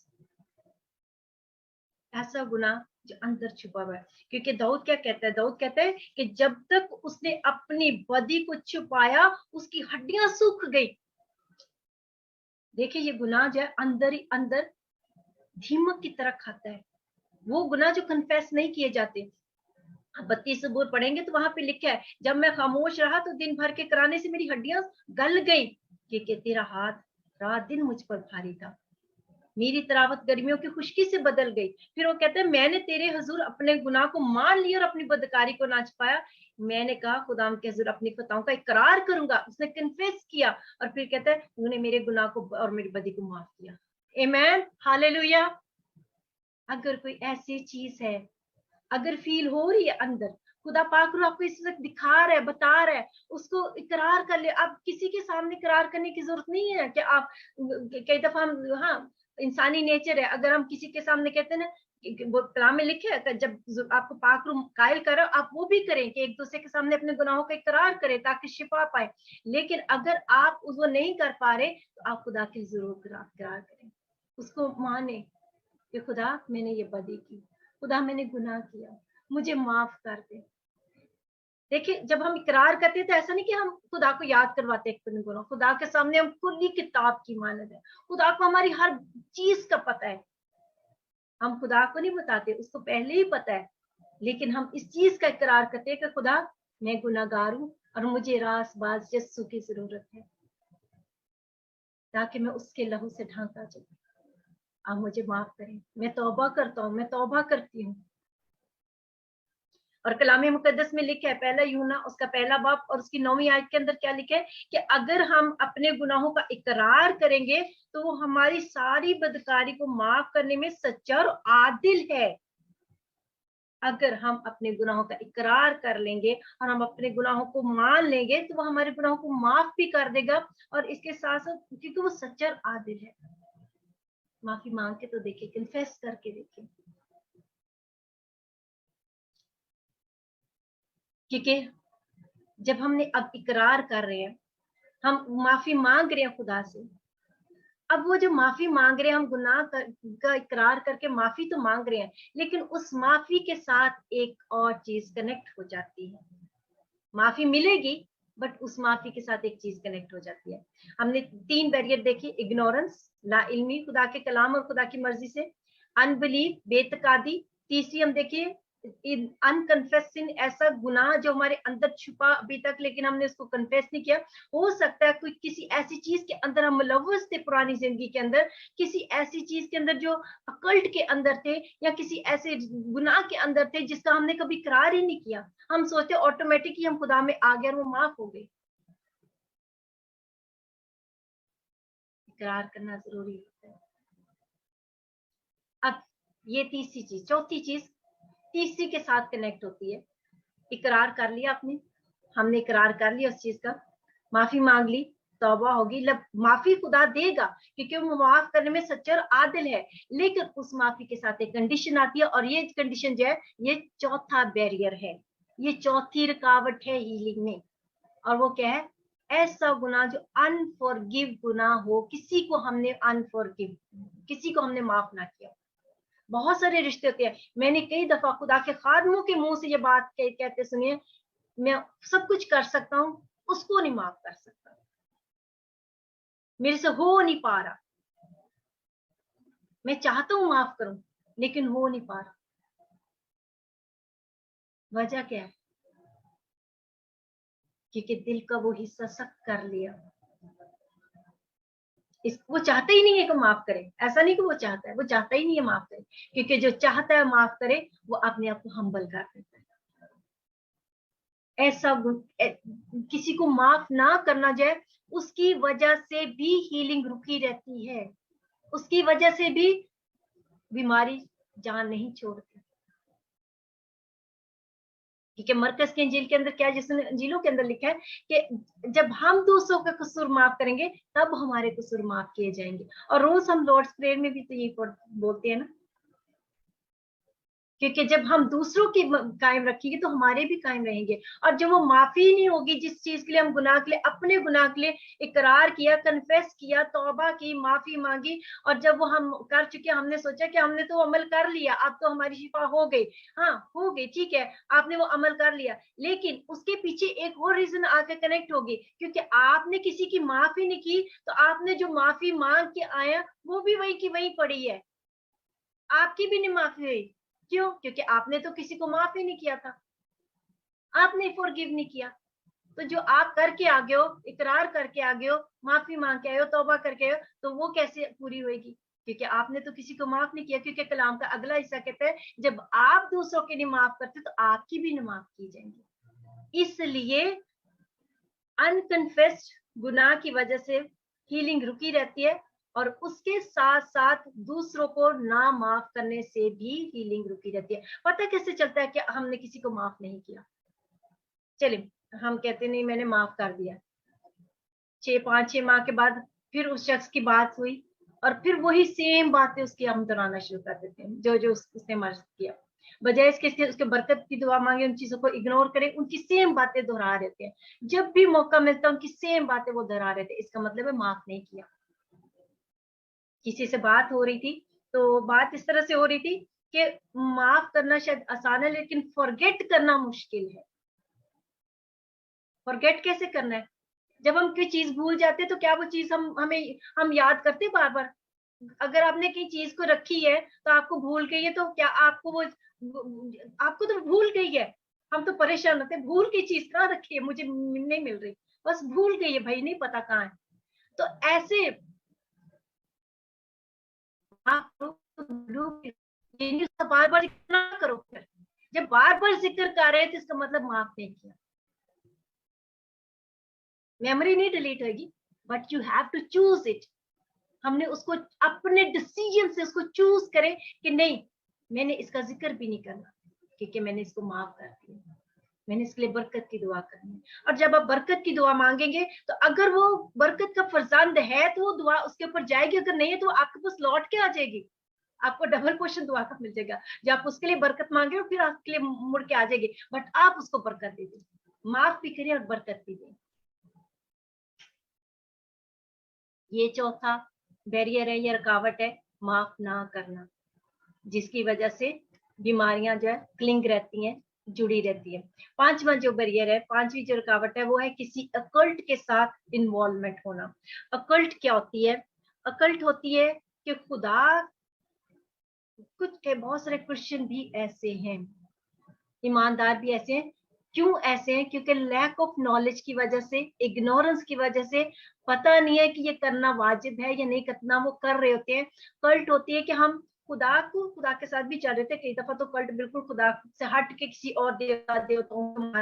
ऐसा गुनाह जो अंदर छुपा हुआ है। क्योंकि दाऊद क्या कहता है, दाऊद कहता है कि जब तक उसने अपनी बदी को छुपाया उसकी हड्डियां सूख गई। देखिए ये गुनाह जो है अंदर ही अंदर दीमक की तरह खाता है, वो गुनाह जो कन्फेस नहीं किए जाते। 32 सबूर पढ़ेंगे तो वहां पे लिखा है, जब मैं खामोश रहा तो दिन भर के कराने से मेरी हड्डियां गल गई, कि तेरा हाथ रात दिन मुझ पर भारी था, मेरी तरावत गर्मियों की खुश्की से बदल गई। फिर वो कहते हैं मैंने तेरे हुजूर अपने गुनाह को मान लिया और अपनी बदकारी को ना छुपाया। मैंने कहा खुदाम के हुजूर अपनी खताओं का इकरार करूंगा, उसने कन्फेस किया। और फिर कहता है तूने मेरे गुनाह को और मेरी बदी को माफ किया। आमीन, हालेलुया। अगर कोई ऐसी चीज है, अगर फील हो रही है अंदर, खुदा पाक रूह आपको इस वक्त दिखा रहा है, बता रहा है, उसको इकरार कर ले। आप किसी के सामने इकरार करने की जरूरत नहीं है कि आप, कई दफा हम, हाँ इंसानी नेचर है, अगर हम किसी के सामने कहते हैं ना, वो कलाम में लिखे है जब आपको पाक रूह कायल करो आप वो भी करें कि एक दूसरे के सामने अपने गुनाहों का इकरार करें ताकि शिफा पाए। लेकिन अगर आप उसको नहीं कर पा रहे तो आप खुदा की जरूर इकरार करें, उसको माने कि खुदा मैंने ये बदी की, खुदा मैंने गुनाह किया, मुझे माफ कर दे। देखिए जब हम इकरार करते हैं तो ऐसा नहीं कि हम खुदा को याद करवाते हैं गुनाह, खुदा के सामने हम खुली किताब की मानद है, खुदा को हमारी हर चीज का पता है। हम खुदा को नहीं बताते, उसको पहले ही पता है, लेकिन हम इस चीज का इकरार करते हैं कि खुदा मैं गुनाहगार हूँ और मुझे रासबाज यस्सु की जरूरत है ताकि मैं उसके लहू से ढांका जाऊं। आप मुझे माफ करें, मैं तौबा करता हूँ, मैं तौबा करती हूँ। और कलाम मुकद्दस में लिखा है, पहला यूहन्ना उसका पहला बाब और उसकी 9वीं आयत के अंदर क्या लिखा है कि अगर हम अपने गुनाहों का इकरार करेंगे तो वो हमारी सारी बदकारी को माफ करने में सच्चा और आदिल है। अगर हम अपने गुनाहों का इकरार कर लेंगे और हम अपने गुनाहों को मान लेंगे तो वो हमारे गुनाहों को माफ भी कर देगा, और इसके साथ साथ क्योंकि वो सच्चा और आदिल है। माफी मांग के तो देखिए, कन्फेस करके देखिए, क्योंकि जब हमने अब इकरार कर रहे हैं, हम माफी मांग रहे हैं खुदा से, अब वो जो माफी मांग रहे हैं, हम गुनाह का इकरार करके माफी तो मांग रहे हैं, लेकिन उस माफी के साथ एक और चीज कनेक्ट हो जाती है। माफी मिलेगी, बट उस माफी के साथ एक चीज कनेक्ट हो जाती है। हमने 3 बैरियर देखे, इग्नोरेंस, नाइल्मी खुदा के कलाम और खुदा की मर्जी से, अनबिलीव, बेतकादी, तीसरी हम देखिए अनकन्फेस सिन, ऐसा गुनाह जो हमारे अंदर छुपा अभी तक लेकिन हमने उसको कन्फेस नहीं किया। हो सकता है कोई किसी ऐसी चीज के अंदर हम मुलव्वस थे पुरानी जिंदगी के अंदर, किसी ऐसी चीज के अंदर जो अकल्ट के अंदर थे, या किसी ऐसे गुनाह के अंदर थे जिसका हमने कभी इकरार ही नहीं किया। हम सोचते ऑटोमेटिकली हम खुदा में आ गए और वो माफ हो गई। इकरार करना जरूरी होता है। अब ये तीसरी चीज, चौथी चीज तीसरी के साथ कनेक्ट होती है। इकरार कर लिया आपने, हमने इकरार कर लिया उस चीज का, माफी मांग ली, तौबा होगी, माफी खुदा देगा क्योंकि वो माफ करने में सच्चा और आदिल है। लेकिन उस माफी के साथ एक कंडीशन आती है, और ये कंडीशन जो है ये चौथा बैरियर है, ये चौथी रुकावट है हीलिंग में। और वो क्या है? ऐसा गुनाह जो अनफॉरगिव गुनाह हो, किसी को हमने अनफॉरगिव, किसी को हमने माफ ना किया। बहुत सारे रिश्ते होते हैं, मैंने कई दफा खुदा के खादमों के मुंह से ये बात कहते सुनी है, मैं सब कुछ कर सकता हूँ, उसको नहीं माफ कर सकता, मेरे से हो नहीं पा रहा, मैं चाहता हूं माफ करूं लेकिन हो नहीं पा रहा। वजह क्या है? क्योंकि दिल का वो हिस्सा सख्त कर लिया। वो चाहता ही नहीं है कि माफ करे, ऐसा नहीं कि वो चाहता है, वो चाहता ही नहीं है माफ करे, क्योंकि जो चाहता है माफ करे वो अपने आप को हम्बल कर देता है। ऐसा किसी को माफ ना करना जाए, उसकी वजह से भी हीलिंग रुकी रहती है, उसकी वजह से भी बीमारी जान नहीं छोड़ती। ठीक है, मरकज के इंजील के अंदर क्या, जिसने इंजीलों के अंदर लिखा है कि जब हम दूसरों का कसूर माफ करेंगे तब हमारे कसूर माफ किए जाएंगे। और रोज हम लॉर्ड्स प्रेयर में भी तो ये बोलते हैं ना, क्योंकि जब हम दूसरों की कायम रखेंगे तो हमारे भी कायम रहेंगे। और जब वो माफी नहीं होगी, जिस चीज के लिए हम गुनाह के लिए, अपने गुनाह के लिए इकरार किया, कन्फेस किया, तौबा की, माफी मांगी, और जब वो हम कर चुके, हमने सोचा कि हमने तो अमल कर लिया, अब तो हमारी शिफा हो गई, हाँ हो गई, ठीक है, आपने वो अमल कर लिया, लेकिन उसके पीछे एक और रीजन आके कनेक्ट होगी, क्योंकि आपने किसी की माफी नहीं की, तो आपने जो माफी मांग के आया वो भी वही की वही पड़ी है, आपकी भी नहीं माफी हुई। क्यों? क्योंकि आपने तो किसी को माफ ही नहीं किया था, आपने फॉरगिव नहीं किया। तो जो आप करके आ गए हो, इकरार करके आ गए हो, माफी मांग के आए हो, तौबा करके आए हो, तो वो कैसे पूरी होगी? क्योंकि आपने तो किसी को माफ नहीं किया। क्योंकि कलाम का अगला हिस्सा कहता है जब आप दूसरों की नहीं माफ करते तो आपकी भी नहीं माफ की जाएंगी। इसलिए अनकन्फेस्ड गुनाह की वजह से हीलिंग रुकी रहती है, और उसके साथ साथ दूसरों को ना माफ करने से भी हीलिंग रुकी रहती है। पता कैसे चलता है कि हमने किसी को माफ नहीं किया? चलिए हम कहते नहीं मैंने माफ कर दिया, 5-6 माह के बाद फिर उस शख्स की बात हुई, और फिर वही सेम बातें उसकी हम दोहराना शुरू कर देते हैं, जो जो उसने मर्ज किया, बजाय इसके उसके बरकत की दुआ मांगे, उन चीजों को इग्नोर करें, उनकी सेम बातें दोहरा देते हैं। जब भी मौका मिलता है उनकी सेम बातें वो दोहरा रहे थे, इसका मतलब है माफ नहीं किया। किसी से बात हो रही थी, तो बात इस तरह से हो रही थी कि माफ करना शायद आसान है लेकिन फॉरगेट करना मुश्किल है। फॉरगेट कैसे करना है? जब हम कोई चीज भूल जाते हैं तो क्या वो चीज हम याद करते बार बार? अगर आपने किसी चीज को रखी है तो आपको भूल गई है, तो क्या आपको वो, आपको तो भूल गई है, हम तो परेशान होते हैं, भूल की चीज कहाँ रखी है, मुझे नहीं मिल रही, बस भूल गई है भाई, नहीं पता कहाँ है। तो ऐसे आप बार बार जिक्र ना करो, फिर जब बार बार जिक्र कर रहे हैं तो इसका मतलब माफ नहीं किया। मेमोरी नहीं डिलीट होगी, but you have to choose it. हमने उसको अपने डिसीजन से उसको चूज करें कि नहीं, मैंने इसका जिक्र भी नहीं करना, ठीक है, मैंने इसको माफ कर दिया, मैंने इसके लिए बरकत की दुआ करनी है। और जब आप बरकत की दुआ मांगेंगे तो अगर वो बरकत का फर्जंद है तो वो दुआ उसके ऊपर जाएगी, अगर नहीं है तो आपके पास लौट के आ जाएगी, आपको डबल पोर्शन दुआ का मिल जाएगा। जब आप उसके लिए बरकत मांगे फिर आपके लिए मुड़ के आ जाएगी, बट आप उसको बरकत दे दें, माफ भी करें और बरकत भी दें। ये चौथा बैरियर है, ये रुकावट है, माफ ना करना, जिसकी वजह से बीमारियां जो है क्लिंग रहती हैं, जुड़ी रहती है। पांचवा जो बैरियर है, पांचवी जो रुकावट है, वो है किसी अकल्ट के साथ इन्वॉल्वमेंट होना। अकल्ट क्या होती है? अकल्ट होती है कि खुदा, कुछ बहुत सारे क्रिश्चियन भी ऐसे हैं, ईमानदार भी ऐसे हैं। क्यों ऐसे हैं? क्योंकि लैक ऑफ नॉलेज की वजह से, इग्नोरेंस की वजह से, पता नहीं है कि ये करना वाजिब है या नहीं करना, वो कर रहे होते हैं। कल्ट होती है कि हम खुदा को, खुदा के साथ भी चल रहे थे, कई दफा तो कल्ट बिल्कुल खुदा से हट के किसी और देवता देवताओं को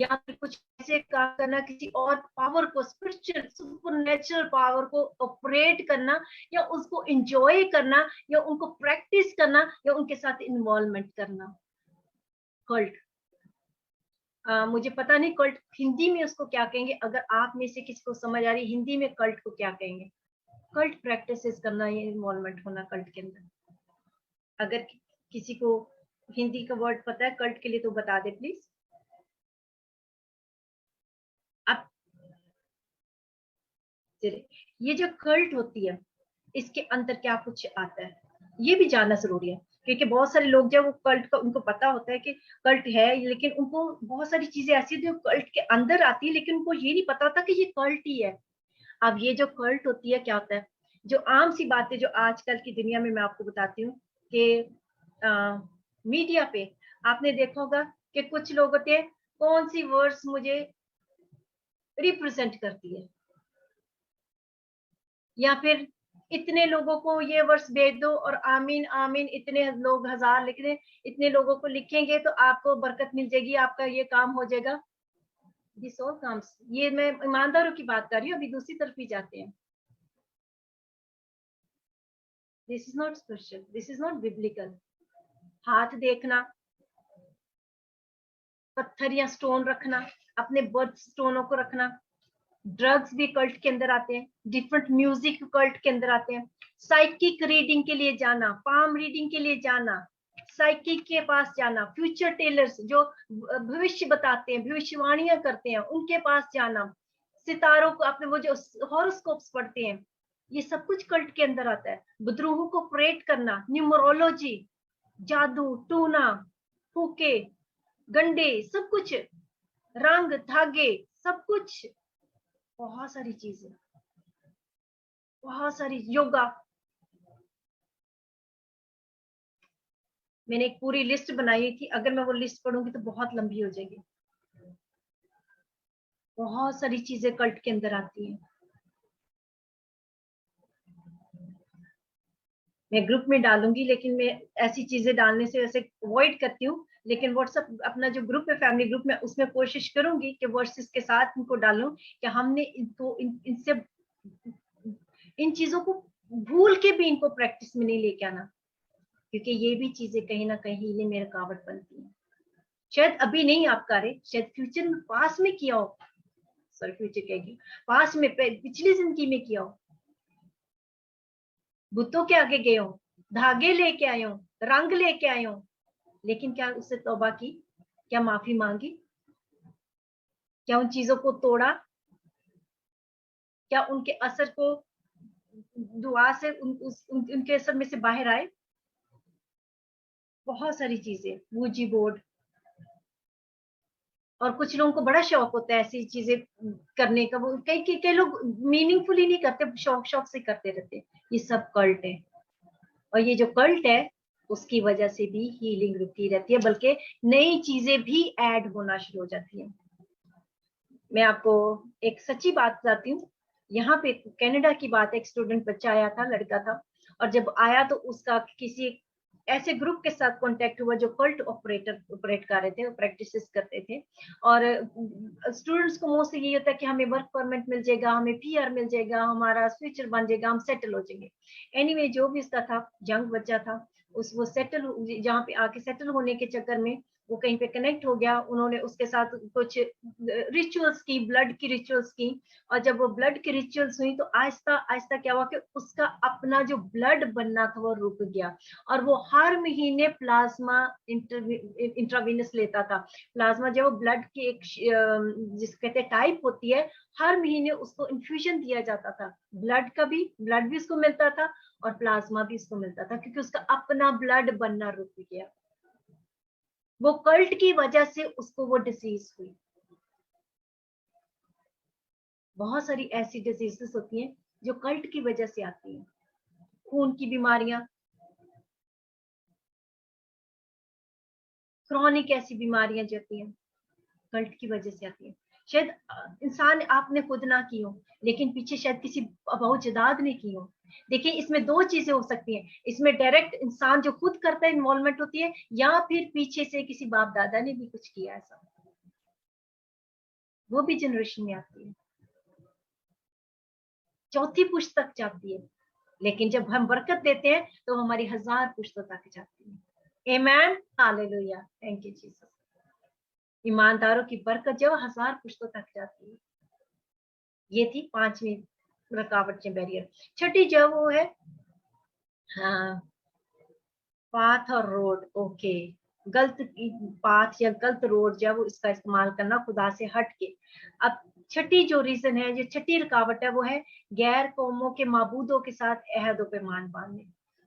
या फिर कुछ ऐसे काम करना, किसी और पावर को, स्पिरिचुअल सुपरनेचुरल पावर को ऑपरेट करना, या उसको एंजॉय करना, या उनको प्रैक्टिस करना, या उनके साथ इन्वॉल्वमेंट करना। कल्ट, मुझे पता नहीं कल्ट हिंदी में उसको क्या कहेंगे, अगर आप में से किसी को समझ आ रही हिंदी में कल्ट को क्या कहेंगे। कल्ट प्रैक्टिसेस करना, ये इन्वॉल्वमेंट होना कल्ट के अंदर। अगर किसी को हिंदी का वर्ड पता है कल्ट के लिए तो बता दे प्लीज। अब ये जो कल्ट होती है इसके अंदर क्या कुछ आता है, ये भी जानना जरूरी है, क्योंकि बहुत सारे लोग जो वो कल्ट का उनको पता होता है कि कल्ट है, लेकिन उनको बहुत सारी चीजें ऐसी जो कल्ट के अंदर आती है, लेकिन उनको ये नहीं पता होता कि ये कल्ट ही है। अब ये जो कल्ट होती है क्या होता है, जो आम सी बातें जो आजकल की दुनिया में मैं आपको बताती हूँ कि मीडिया पे आपने देखा होगा कि कुछ लोग होते हैं, कौन सी वर्ड्स मुझे रिप्रेजेंट करती है, या फिर इतने लोगों को ये वर्ष भेज दो और आमीन आमीन, इतने लोग हजार लिख रहे, इतने लोगों को लिखेंगे तो आपको बरकत मिल जाएगी, आपका ये काम हो जाएगा। दिस ऑल कम्स, ये मैं ईमानदारों की बात कर रही हूँ, अभी दूसरी तरफ भी जाते हैं। This is not spiritual, this is not biblical. हाथ देखना, पत्थर या स्टोन रखना, अपने बर्थ स्टोनों को रखना, ड्रग्स भी कल्ट के अंदर आते हैं, डिफरेंट म्यूजिक कल्ट के अंदर आते हैं, साइकिक रीडिंग के लिए जाना, पाम रीडिंग के लिए जाना, साइकिक के पास जाना, फ्यूचर टेलर्स जो भविष्य बताते हैं, भविष्यवाणियां करते हैं, उनके पास जाना, सितारों को अपने वो जो हॉरोस्कोप्स पढ़ते हैं, ये सब कुछ कल्ट के अंदर आता है। बुद्रुहों को प्रेट करना, न्यूमरोलॉजी, जादू टूना, फूके, गंडे, सब कुछ, रंग धागे, सब कुछ, बहुत सारी चीजें, बहुत सारी, योगा। मैंने एक पूरी लिस्ट बनाई थी, अगर मैं वो लिस्ट पढ़ूंगी तो बहुत लंबी हो जाएगी। बहुत सारी चीजें कल्ट के अंदर आती हैं। मैं ग्रुप में डालूंगी, लेकिन मैं ऐसी चीजें डालने से वैसे अवॉइड करती हूँ, लेकिन व्हाट्सएप अपना जो ग्रुप है, फैमिली ग्रुप में, उसमें कोशिश करूंगी कि वर्सेस के साथ इनको डालूं कि हमने इनको इनसे इन चीजों को भूल के भी इनको प्रैक्टिस में नहीं लेके आना, क्योंकि ये भी चीजें कहीं ना कहीं हीलिंग में रुकावट बनती है। शायद अभी नहीं आप करें, शायद फ्यूचर में, पास में किया हो, सॉरी फ्यूचर कहेगी, पास में पिछली जिंदगी में किया हो, बुतों के आगे गए हो, धागे लेके आए हो, रंग लेके आए हो, लेकिन क्या उससे तौबा की, क्या माफी मांगी, क्या उन चीजों को तोड़ा, क्या उनके असर को दुआ से उनके असर में से बाहर आए। बहुत सारी चीजें, वूजी बोर्ड, और कुछ लोगों को बड़ा शौक होता है ऐसी चीजें करने का, वो कई लोग मीनिंगफुली नहीं करते, शौक शौक से करते रहते, ये सब कल्ट है। और ये जो कल्ट है उसकी वजह से भी हीलिंग रुकी रहती है, बल्कि नई चीजें भी ऐड होना शुरू हो जाती है। मैं आपको एक सच्ची बात बताती हूँ, यहाँ पे कनाडा की बात है, एक स्टूडेंट बच्चा आया था, लड़का था, और जब आया तो उसका किसी ऐसे ग्रुप के साथ कांटेक्ट हुआ जो कल्ट ऑपरेट कर रहे थे, प्रैक्टिसेस करते थे। और स्टूडेंट्स को मोस्टली ये होता है कि हमें वर्क परमिट मिल जाएगा, हमें पीआर मिल जाएगा, हमारा फ्यूचर बन जाएगा, हम सेटल हो जाएंगे। एनीवे जो भी उसका था, यंग बच्चा था, वो सेटल, जहाँ पे आके सेटल होने के चक्कर में वो कहीं पे कनेक्ट हो गया। उन्होंने उसके साथ कुछ रिचुअल्स की, ब्लड की रिचुअल्स की। और जब वो ब्लड की रिचुअल्स हुई तो आहिस्ता आहिस्ता क्या हुआ कि उसका अपना जो ब्लड बनना था वो रुक गया। और वो हर महीने प्लाज्मा इंट्रावीनस लेता था। प्लाज्मा जो ब्लड की एक जिसे कहते हैं टाइप होती है, हर महीने उसको इन्फ्यूजन दिया जाता था। ब्लड भी उसको मिलता था और प्लाज्मा भी उसको मिलता था, क्योंकि उसका अपना ब्लड बनना रुक गया। वो कल्ट की वजह से उसको वो डिसीज हुई। बहुत सारी ऐसी डिजीजेस होती हैं जो कल्ट की वजह से आती हैं। खून की बीमारियां, क्रॉनिक ऐसी बीमारियां जो होती हैं कल्ट की वजह से आती है। शायद इंसान आपने खुद ना की हो, लेकिन पीछे शायद किसी अबूजादाद ने की हो। देखिए, इसमें दो चीजें हो सकती हैं। इसमें डायरेक्ट इंसान जो खुद करता है इन्वॉल्वमेंट होती है, या फिर पीछे से किसी बाप दादा ने भी कुछ किया ऐसा, वो भी जनरेशन में आती है, चौथी पुश्त तक जाती है। लेकिन जब हम बरकत देते हैं तो हमारी 1000 पुश्तों तक जाती है। आमेन, हालेलुया, थैंक यू जीसस। ईमानदारों की बरकत जो 1000 पुश्तों तक जाती है। ये थी 5वीं रुकावट, बैरियर। छठी जो वो है, हाँ, पाथ और रोड। ओके, गलत पाथ या गलत रोड जो है वो इसका इस्तेमाल करना खुदा से हट के। अब छठी जो रीजन है, जो छठी रुकावट है, वो है गैर कौमों के माबूदों के साथ अहद पैमान बांधने।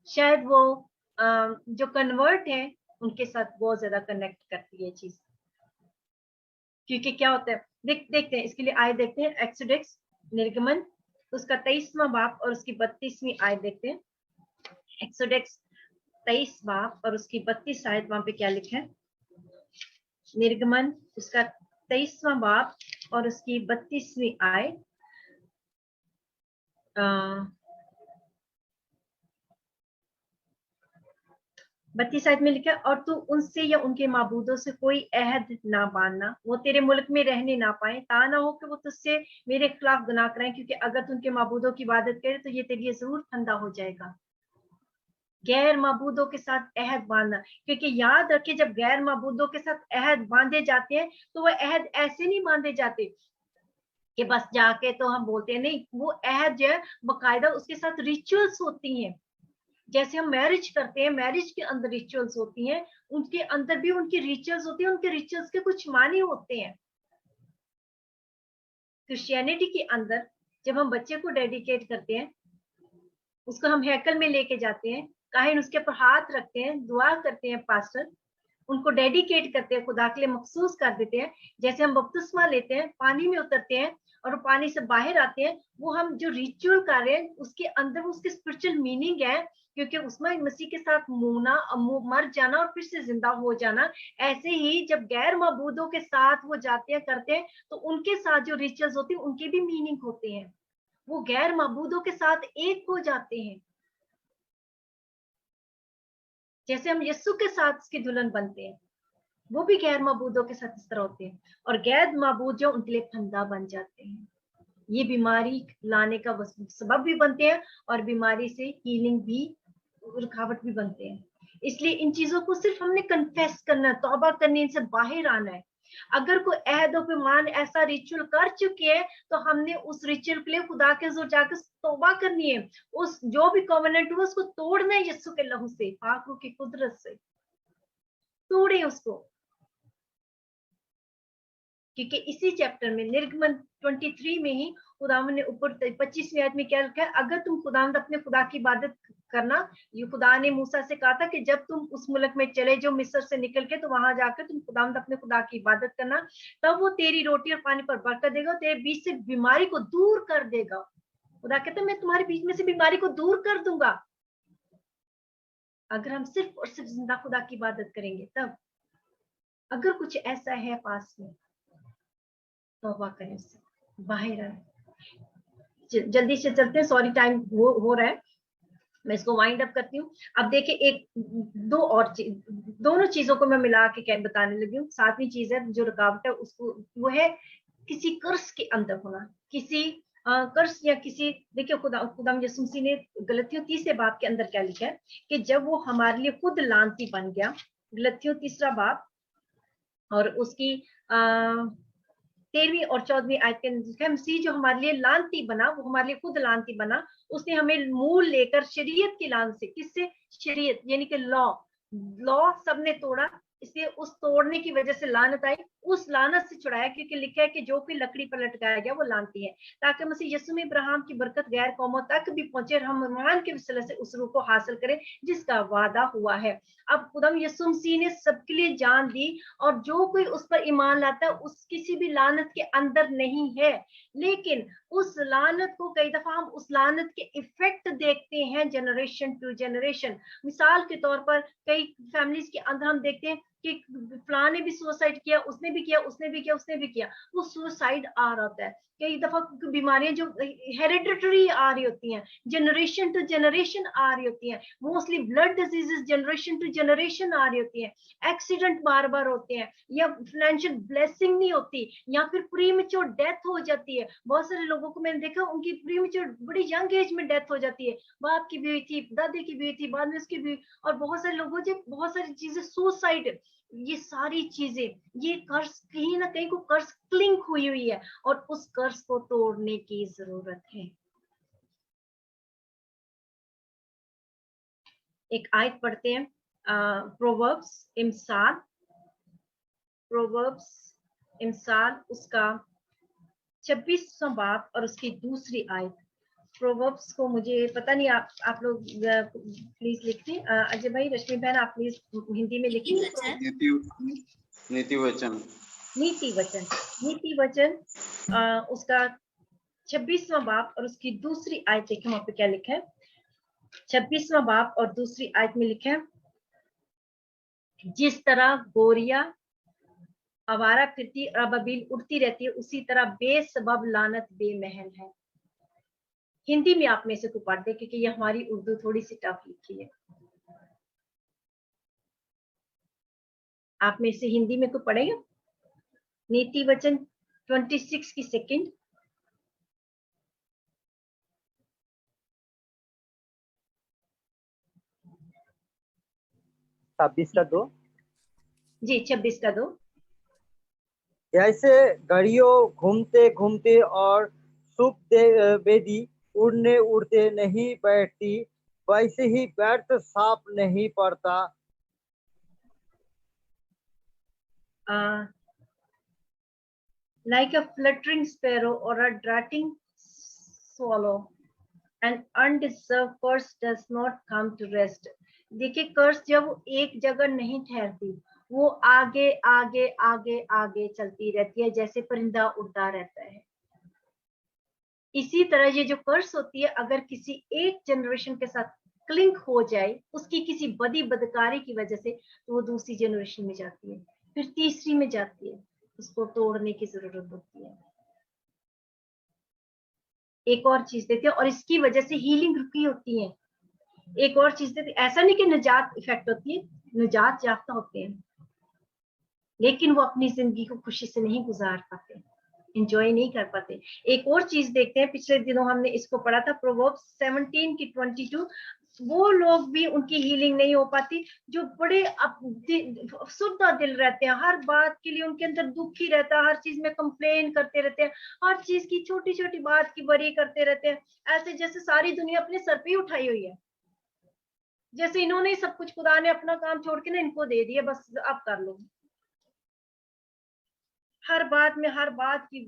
शायद वो जो कन्वर्ट है उनके साथ बहुत ज्यादा कनेक्ट करती है चीज। क्योंकि क्या होता है, देखते हैं इसके लिए आय देखते हैं। एक्सोडस, निर्गमन, उसका 23वां बाप और उसकी 32वीं आयत देखते हैं। एक्सोडस 23 बाप और उसकी 32 आयत, वहां पे क्या लिखा है? निर्गमन उसका 23वां बाप और उसकी 32वीं आयत। 32 आयत में लिखा है, और तू उनसे या उनके माबूदों से कोई अहद ना बांधना, वो तेरे मुल्क में रहने ना पाए, ता ना हो कि वो तुझसे मेरे खिलाफ गुनाह कराएं, क्योंकि अगर तू उनके माबूदों की इबादत करे तो ये तेरे लिए जरूर फंदा हो जाएगा। गैर माबूदों के साथ अहद बांधना, क्योंकि याद रखिए, जब गैर माबूदों के साथ अहद बांधे जाते हैं तो वह अहद ऐसे नहीं बांधे जाते कि बस जाके तो हम बोलते हैं, नहीं, वो अहद जो है बकायदा उसके साथ रिचुअल्स होती हैं। जैसे हम मैरिज करते हैं, मैरिज के अंदर रिचुअल्स होती हैं, उनके अंदर भी उनकी रिचुअल्स होती हैं, उनके रिचुअल्स के कुछ मानी होते हैं। क्रिश्चियनिटी के अंदर जब हम बच्चे को डेडिकेट करते हैं, उसको हम हैकल में लेके जाते हैं, काहिन उसके ऊपर हाथ रखते हैं, दुआ करते हैं, पास्टर उनको डेडिकेट करते हैं, खुदा के लिए मखसूस कर देते हैं। जैसे हम बपतिस्मा लेते हैं, पानी में उतरते हैं और पानी से बाहर आते हैं, वो हम जो रिचुअल कर रहे हैं उसके अंदर उसकी स्पिरिचुअल मीनिंग है, क्योंकि उसमें मसीह के साथ मर जाना और फिर से जिंदा हो जाना। ऐसे ही जब गैर मबूदों के साथ वो जाते हैं, करते हैं, तो उनके साथ जो रिचुअल्स होते हैं उनके भी मीनिंग होते हैं। वो गैर मबूदों के साथ एक हो जाते हैं। जैसे हम यीशु के साथ उसकी दुल्हन बनते हैं, वो भी गैर मबूदों के साथ इस तरह होते हैं, और गैर मबूद जो उनके लिए फंदा बन जाते हैं। ये बीमारी लाने का सबब भी बनते हैं और बीमारी से हीलिंग भी, रुकावट भी बनते हैं। इसलिए इन चीजों को सिर्फ हमने कन्फेस करना, तौबा करनी, इनसे बाहर आना है। अगर कोई अहद पैमान ऐसा रिचुअल कर चुके हैं तो हमने उस रिचुअल के लिए खुदा के हुजूर जाकर तौबा करनी है। उस जो भी कॉवेनेंट हुआ उसको तोड़ना है यीशु के लहू से, पाक रूह की कुदरत से तोड़े उसको। क्योंकि इसी चैप्टर में, निर्गमन 23 में ही खुदावन ने ऊपर 25वीं आयत में क्या लिखा है? अगर तुम खुदावंद अपने खुदा की इबादत करना, ये खुदा ने मूसा से कहा था कि जब तुम उस मुल्क में चले जो मिस्र से निकल के, तो वहां जाकर तुम खुदावंद अपने खुदा की इबादत करना, तब वो तेरी रोटी और पानी पर बरकत देगा, तेरे बीच से बीमारी को दूर कर देगा। खुदा कहते मैं तुम्हारे बीच में से बीमारी को दूर कर दूंगा अगर हम सिर्फ और सिर्फ जिंदा खुदा की इबादत करेंगे। तब अगर कुछ ऐसा है पास में, तौबा करें, उससे बाहर आए। जल्दी से चलते हैं, सॉरी टाइम हो रहा है। मैं इसको वाइंड अप करती हूँ। अब देखिए एक दो और दोनों चीजों को मैं मिला के बताने लगी हूँ। सातवीं चीज है जो रुकावट है उसको, वो है किसी कर्ज के अंदर होना, किसी कर्ज या किसी, देखिए खुदा यीशु मसीह ने गलतियों 3 बाब के अंदर क्या लिखा है कि जब वो हमारे लिए खुद लानती बन गया, गलतियों 3 बाब और उसकी 13वीं और 14वीं आयत के अंदर, मसीह जो हमारे लिए लानती बना, वो हमारे लिए खुद लानती बना। उसने हमें मूल लेकर शरीयत की लान से, किससे? शरीयत यानी कि लॉ सबने तोड़ा, इसलिए उस तोड़ने की वजह से लानत आई, उस लानत से छुड़ाया, क्योंकि लिखा है कि जो कोई लकड़ी पर लटकाया गया वो लानती है, ताकि मसीह यीशु में इब्राहिम की बरकत गैर कौमों तक भी पहुंचे और हम ईमान के वसीले से उस रूह को हासिल करें जिसका वादा हुआ है। अब खुदाम यीशु मसीह ने सबके लिए जान दी, और जो कोई उस पर ईमान लाता है उस किसी भी लानत के अंदर नहीं है। लेकिन उस लानत को कई दफा हम उस लानत के इफेक्ट देखते हैं जनरेशन टू जनरेशन। मिसाल के तौर पर कई फैमिलीज के अंदर हम देखते हैं कि फलां ने भी सुसाइड किया, उसने भी किया, उसने भी किया, उसने भी किया, वो सुसाइड आ रहा होता है। कई दफा बीमारियां जो हेरिडिटरी आ रही होती हैं, जनरेशन टू जनरेशन आ रही होती हैं, mostly blood diseases generation to generation आ रही होती हैं, एक्सीडेंट बार बार होते हैं, या फाइनेंशियल ब्लेसिंग नहीं होती, या फिर प्रीमेच्योर डेथ हो जाती है। बहुत सारे लोगों को मैंने देखा उनकी प्रीमेच्योर बड़ी यंग एज में डेथ हो जाती है, बाप की भी हुई थी, दादी की भी हुई थी, बाद में उसकी भी, और बहुत सारे लोगों से बहुत सारी चीजें, सुसाइड, ये सारी चीजें, ये कर्ज कहीं ना कहीं को कर्ज क्लिंक हुई है, और उस कर्ज को तोड़ने की जरूरत है। एक आयत पढ़ते हैं, प्रोवर्ब्स इमसाल उसका 26वां बाब और उसकी दूसरी आयत। प्रोवर्ब्स को मुझे पता नहीं, आप लोग प्लीज लिखिए, अजय भाई, रश्मि बहन, आप प्लीज हिंदी में लिखिए। नीति वचन उसका 26वां बाब और उसकी दूसरी आयत देखें, वहां पे क्या लिखा है। 26वां बाब और दूसरी आयत में लिखा है, जिस तरह गोरिया आवारा फिरती और अबाबील उड़ती रहती है, उसी तरह बेसबब लानत बेमहल है। हिंदी में आप में से को पढ़ दे, क्योंकि ये हमारी उर्दू थोड़ी सी टफ लिखी है। आप में से हिंदी में को पढ़ेगा? नीति वचन 26 की सेकंड। छब्बीस का 2 जी, 26 का 2। ऐसे घड़ियों घूमते घूमते और सुख बेदी उड़ने उड़ते नहीं बैठती, वैसे ही व्यर्थ सांप नहीं पड़ता। Like a fluttering sparrow or a darting swallow, an undeserved curse does not come to rest. देखिए, कर्स जब एक जगह नहीं ठहरती, वो आगे आगे आगे आगे चलती रहती है, जैसे परिंदा उड़ता रहता है। इसी तरह ये जो कर्स होती है, अगर किसी एक जनरेशन के साथ क्लिंक हो जाए, उसकी किसी बदकारी की वजह से, तो वो दूसरी जनरेशन में जाती है, फिर तीसरी में जाती है, उसको तोड़ने की जरूरत होती है। एक और चीज देते हैं, और इसकी वजह से हीलिंग रुकी होती है। एक और चीज देते, ऐसा नहीं कि निजात इफेक्ट होती है, निजात याफ्ता होते हैं, लेकिन वो अपनी जिंदगी को खुशी से नहीं गुजार पाते, एंजॉय नहीं कर पाते। एक और चीज देखते हैं, पिछले दिनों हमने इसको पढ़ा था, प्रोवर्ब्स 17 की 22। वो लोग भी, उनकी हीलिंग नहीं हो पाती जो बड़े शुद्ध दिल रहते हैं, हर बात के लिए उनके अंदर दुख ही रहता है, हर चीज में कंप्लेन करते रहते हैं, हर चीज की छोटी छोटी बात की वरी करते रहते हैं, ऐसे जैसे सारी दुनिया अपने सर पे ही उठाई हुई है, जैसे इन्होंने सब कुछ, खुदा ने अपना काम छोड़ के ना इनको दे दिया, बस आप कर लो। हर बात की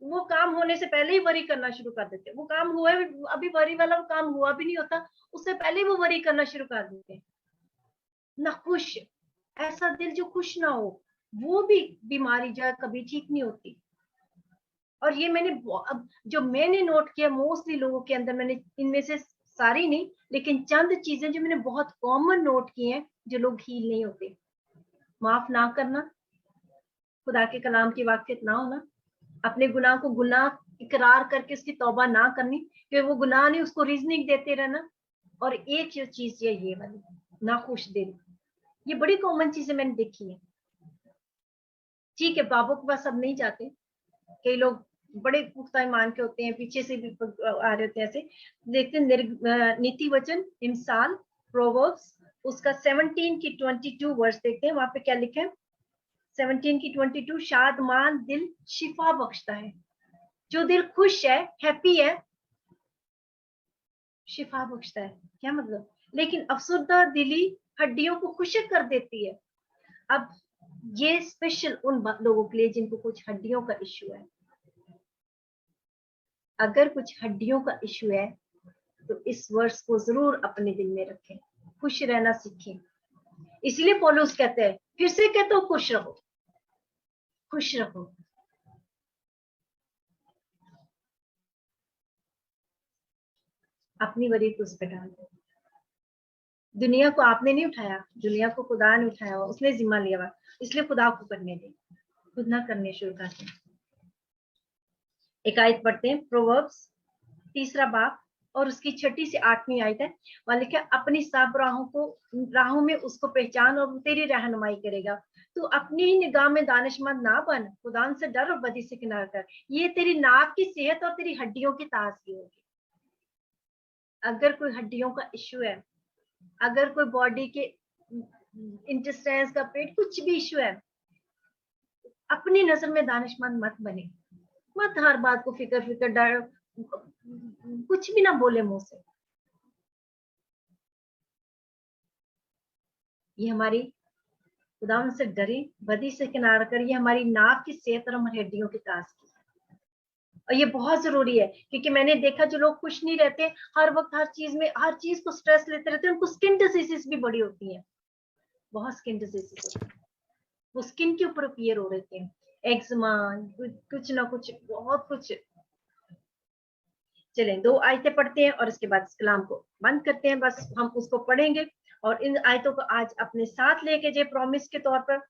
वो काम होने से पहले ही वरी करना शुरू कर देते हैं। वो काम हुआ है, अभी वरी वाला वो काम हुआ भी नहीं होता, उससे पहले वो वरी करना शुरू कर देते हैं। ना खुश, ऐसा दिल जो खुश ना हो, वो भी बीमारी जो है कभी ठीक नहीं होती। और ये जो मैंने नोट किया मोस्टली लोगों के अंदर, मैंने इनमें से सारी नहीं, लेकिन चंद चीजें जो मैंने बहुत कॉमन नोट की हैं, जो लोग हील नहीं होते। माफ ना करना, खुदा के कलाम की वाकियत ना होना, अपने गुनाह को गुनाह इकरार करके उसकी तौबा ना करनी, फिर वो गुनाह नहीं उसको रीजनिंग देते रहना, और एक जो चीज ये वाली नाखुश दिल, ये बड़ी कॉमन चीजें मैंने देखी है। ठीक है, बाबू के पास अब नहीं जाते, कई लोग बड़े पुख्ता ईमान के होते हैं, पीछे से भी आ रहे होते हैं, ऐसे देखते हैं। नीति वचन इमसाल प्रोवर्ब्स उसका 17 की 22 वर्ष देखते हैं, वहां पे क्या लिखा है 17 की 22, शादमान दिल शिफा बख्शता है। जो दिल खुश है, हैप्पी है, शिफा बख्शता है। क्या मतलब? लेकिन अफसरदा दिली हड्डियों को खुशक कर देती है। अब ये स्पेशल उन लोगों के लिए जिनको कुछ हड्डियों का इश्यू है। अगर कुछ हड्डियों का इश्यू है तो इस वर्ष को जरूर अपने दिल में रखें, खुश रहना सीखें। इसलिए पौलुस कहते हैं, फिर से कहते हो, खुश रहो, खुश रहो। अपनी वरी को उस पे डाल दो। दुनिया को आपने नहीं उठाया, दुनिया को खुदा ने उठाया हुआ, उसने जिम्मा लिया हुआ, इसलिए खुदा को करने दे, खुद ना करने शुरू करते हैं। एक आयत पढ़ते हैं, प्रोवर्ब्स 3 बाब और उसकी 6 से 8वीं आयत है। वहां लिखा है, अपनी सब राहों में उसको पहचान और वो तेरी रहनुमाई करेगा। तू अपनी ही निगाह में दानिशमंद ना बन, खुदा से डर और बदी से किनारा कर। ये तेरी नाक की सेहत और तेरी हड्डियों की ताजगी होगी। अगर कोई हड्डियों का इश्यू है, अगर कोई बॉडी के इंटेस्टाइन्स का, पेट, कुछ भी इश्यू है, अपनी नजर में दानिशमंद मत बने, मत हर बात को फिक्र डर, कुछ भी ना बोले मुंह से। ये हमारी खुदा से डरे, बदी से किनारा कर, ये हमारी नाक की सेहत और हमारी हड्डियों की ताजगी है। और ये बहुत जरूरी है, क्योंकि मैंने देखा जो लोग खुश नहीं रहते, हर वक्त हर चीज को स्ट्रेस लेते रहते हैं, उनको स्किन डिजीजेस भी बड़ी होती हैं, बहुत स्किन डिजीजेस होती हैं, वो स्किन के ऊपर अपीयर हो रहते हैं, एक्जिमा, कुछ ना कुछ, बहुत कुछ। चलें 2 आयतें पढ़ते हैं और इसके बाद इस कलाम को बंद करते हैं। बस हम उसको पढ़ेंगे और इन आयतों को आज अपने साथ लेके जाए प्रॉमिस के तौर पर।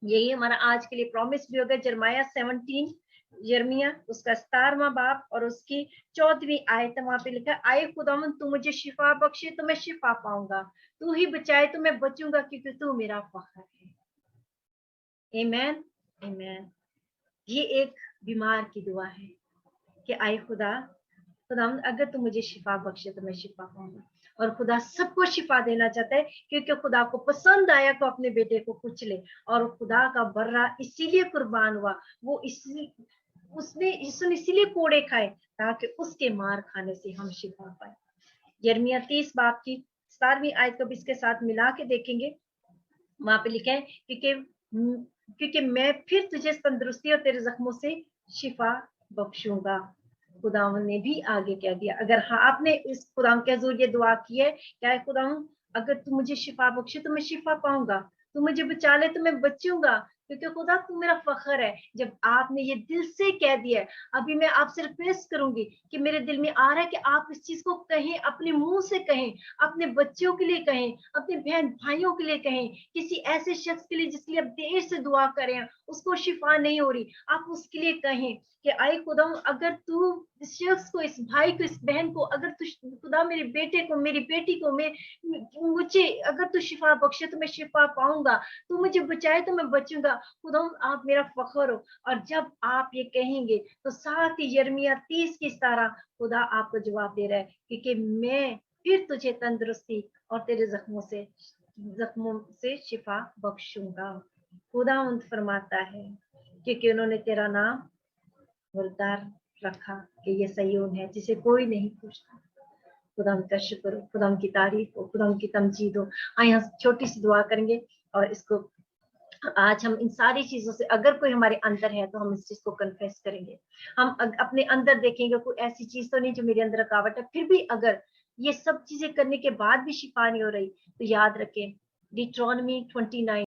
यही हमारा आज के लिए प्रॉमिस भी होगा। जरमाया 17, यर्मिया उसका 17वां बाब और उसकी 14वीं आयत, वहां पे लिखा है, आए खुदावन तू मुझे शिफा बख्शे तो मैं शिफा पाऊंगा, तू ही बचाए तो मैं बचूंगा, क्योंकि तू मेरा फखर है। आमीन, आमीन। ये एक बीमार की दुआ है कि आए खुदा अगर तू मुझे शिफा बख्शे तो मैं शिफा पाऊंगा। और खुदा सबको शिफा देना चाहता है, क्योंकि खुदा को पसंद आया तो अपने बेटे को कुचले, और खुदा का बर्रा इसीलिए कुर्बान हुआ, वो उसने इसीलिए कोड़े खाए ताकि उसके मार खाने से हम शिफा पाए। यिर्मयाह 30 बाब की 17वीं आयत को भी इसके साथ मिला के देखेंगे। वहां पे लिखा है, क्योंकि मैं फिर तुझे तंदुरुस्ती और तेरे जख्मों से शिफा बख्शूंगा। खुदावन ने भी आगे कह दिया, अगर हाँ आपने इस खुदावन के हुजूर ये दुआ की है, क्या है खुदावन अगर तू मुझे शिफा बख्शे तो मैं शिफा पाऊंगा, तू मुझे बचा ले तो मैं बचूंगा, क्योंकि खुदा तू मेरा फखर है। जब आपने ये दिल से कह दिया है, अभी मैं आपसे रिक्वेस्ट करूंगी कि मेरे दिल में आ रहा है कि आप इस चीज को कहें, अपने मुंह से कहें, अपने बच्चों के लिए कहें, अपने बहन भाइयों के लिए कहें, किसी ऐसे शख्स के लिए जिसके लिए आप देर से दुआ करें, उसको शिफा नहीं हो रही, आप उसके लिए कहें कि आए खुदा अगर तू इस शख्स को, इस भाई को, इस बहन को, अगर तू खुदा मेरे बेटे को, मेरी बेटी को, मुझे अगर तू शिफा बख्शे तो मैं शिफा पाऊंगा, तू मुझे बचाए तो मैं बचूंगा, खुदा आप मेरा फखर हो। और जब आप ये कहेंगे तो साथ ही यिर्मयाह 30 की 17 खुदा आपको जवाब दे रहा है, क्योंकि मैं फिर तुझे तंदुरुस्ती और तेरे जख्मों से शिफा बख्शूंगा। खुदा फरमाता है, क्योंकि उन्होंने तेरा नाम मुर्दार रखा कि ये सयून है जिसे कोई नहीं पूछता। खुदा का शुक्र हो, खुदा की तारीफ हो, खुदा की तमजीद हो। आइए हम छोटी सी दुआ करेंगे और इसको आज हम इन सारी चीजों से, अगर कोई हमारे अंदर है तो हम इस चीज को कन्फेस करेंगे। हम अपने अंदर देखेंगे कोई ऐसी चीज तो नहीं जो मेरे अंदर रुकावट है। फिर भी अगर ये सब चीजें करने के बाद भी शिफा नहीं हो रही तो याद रखें, डिट्रोनमी 29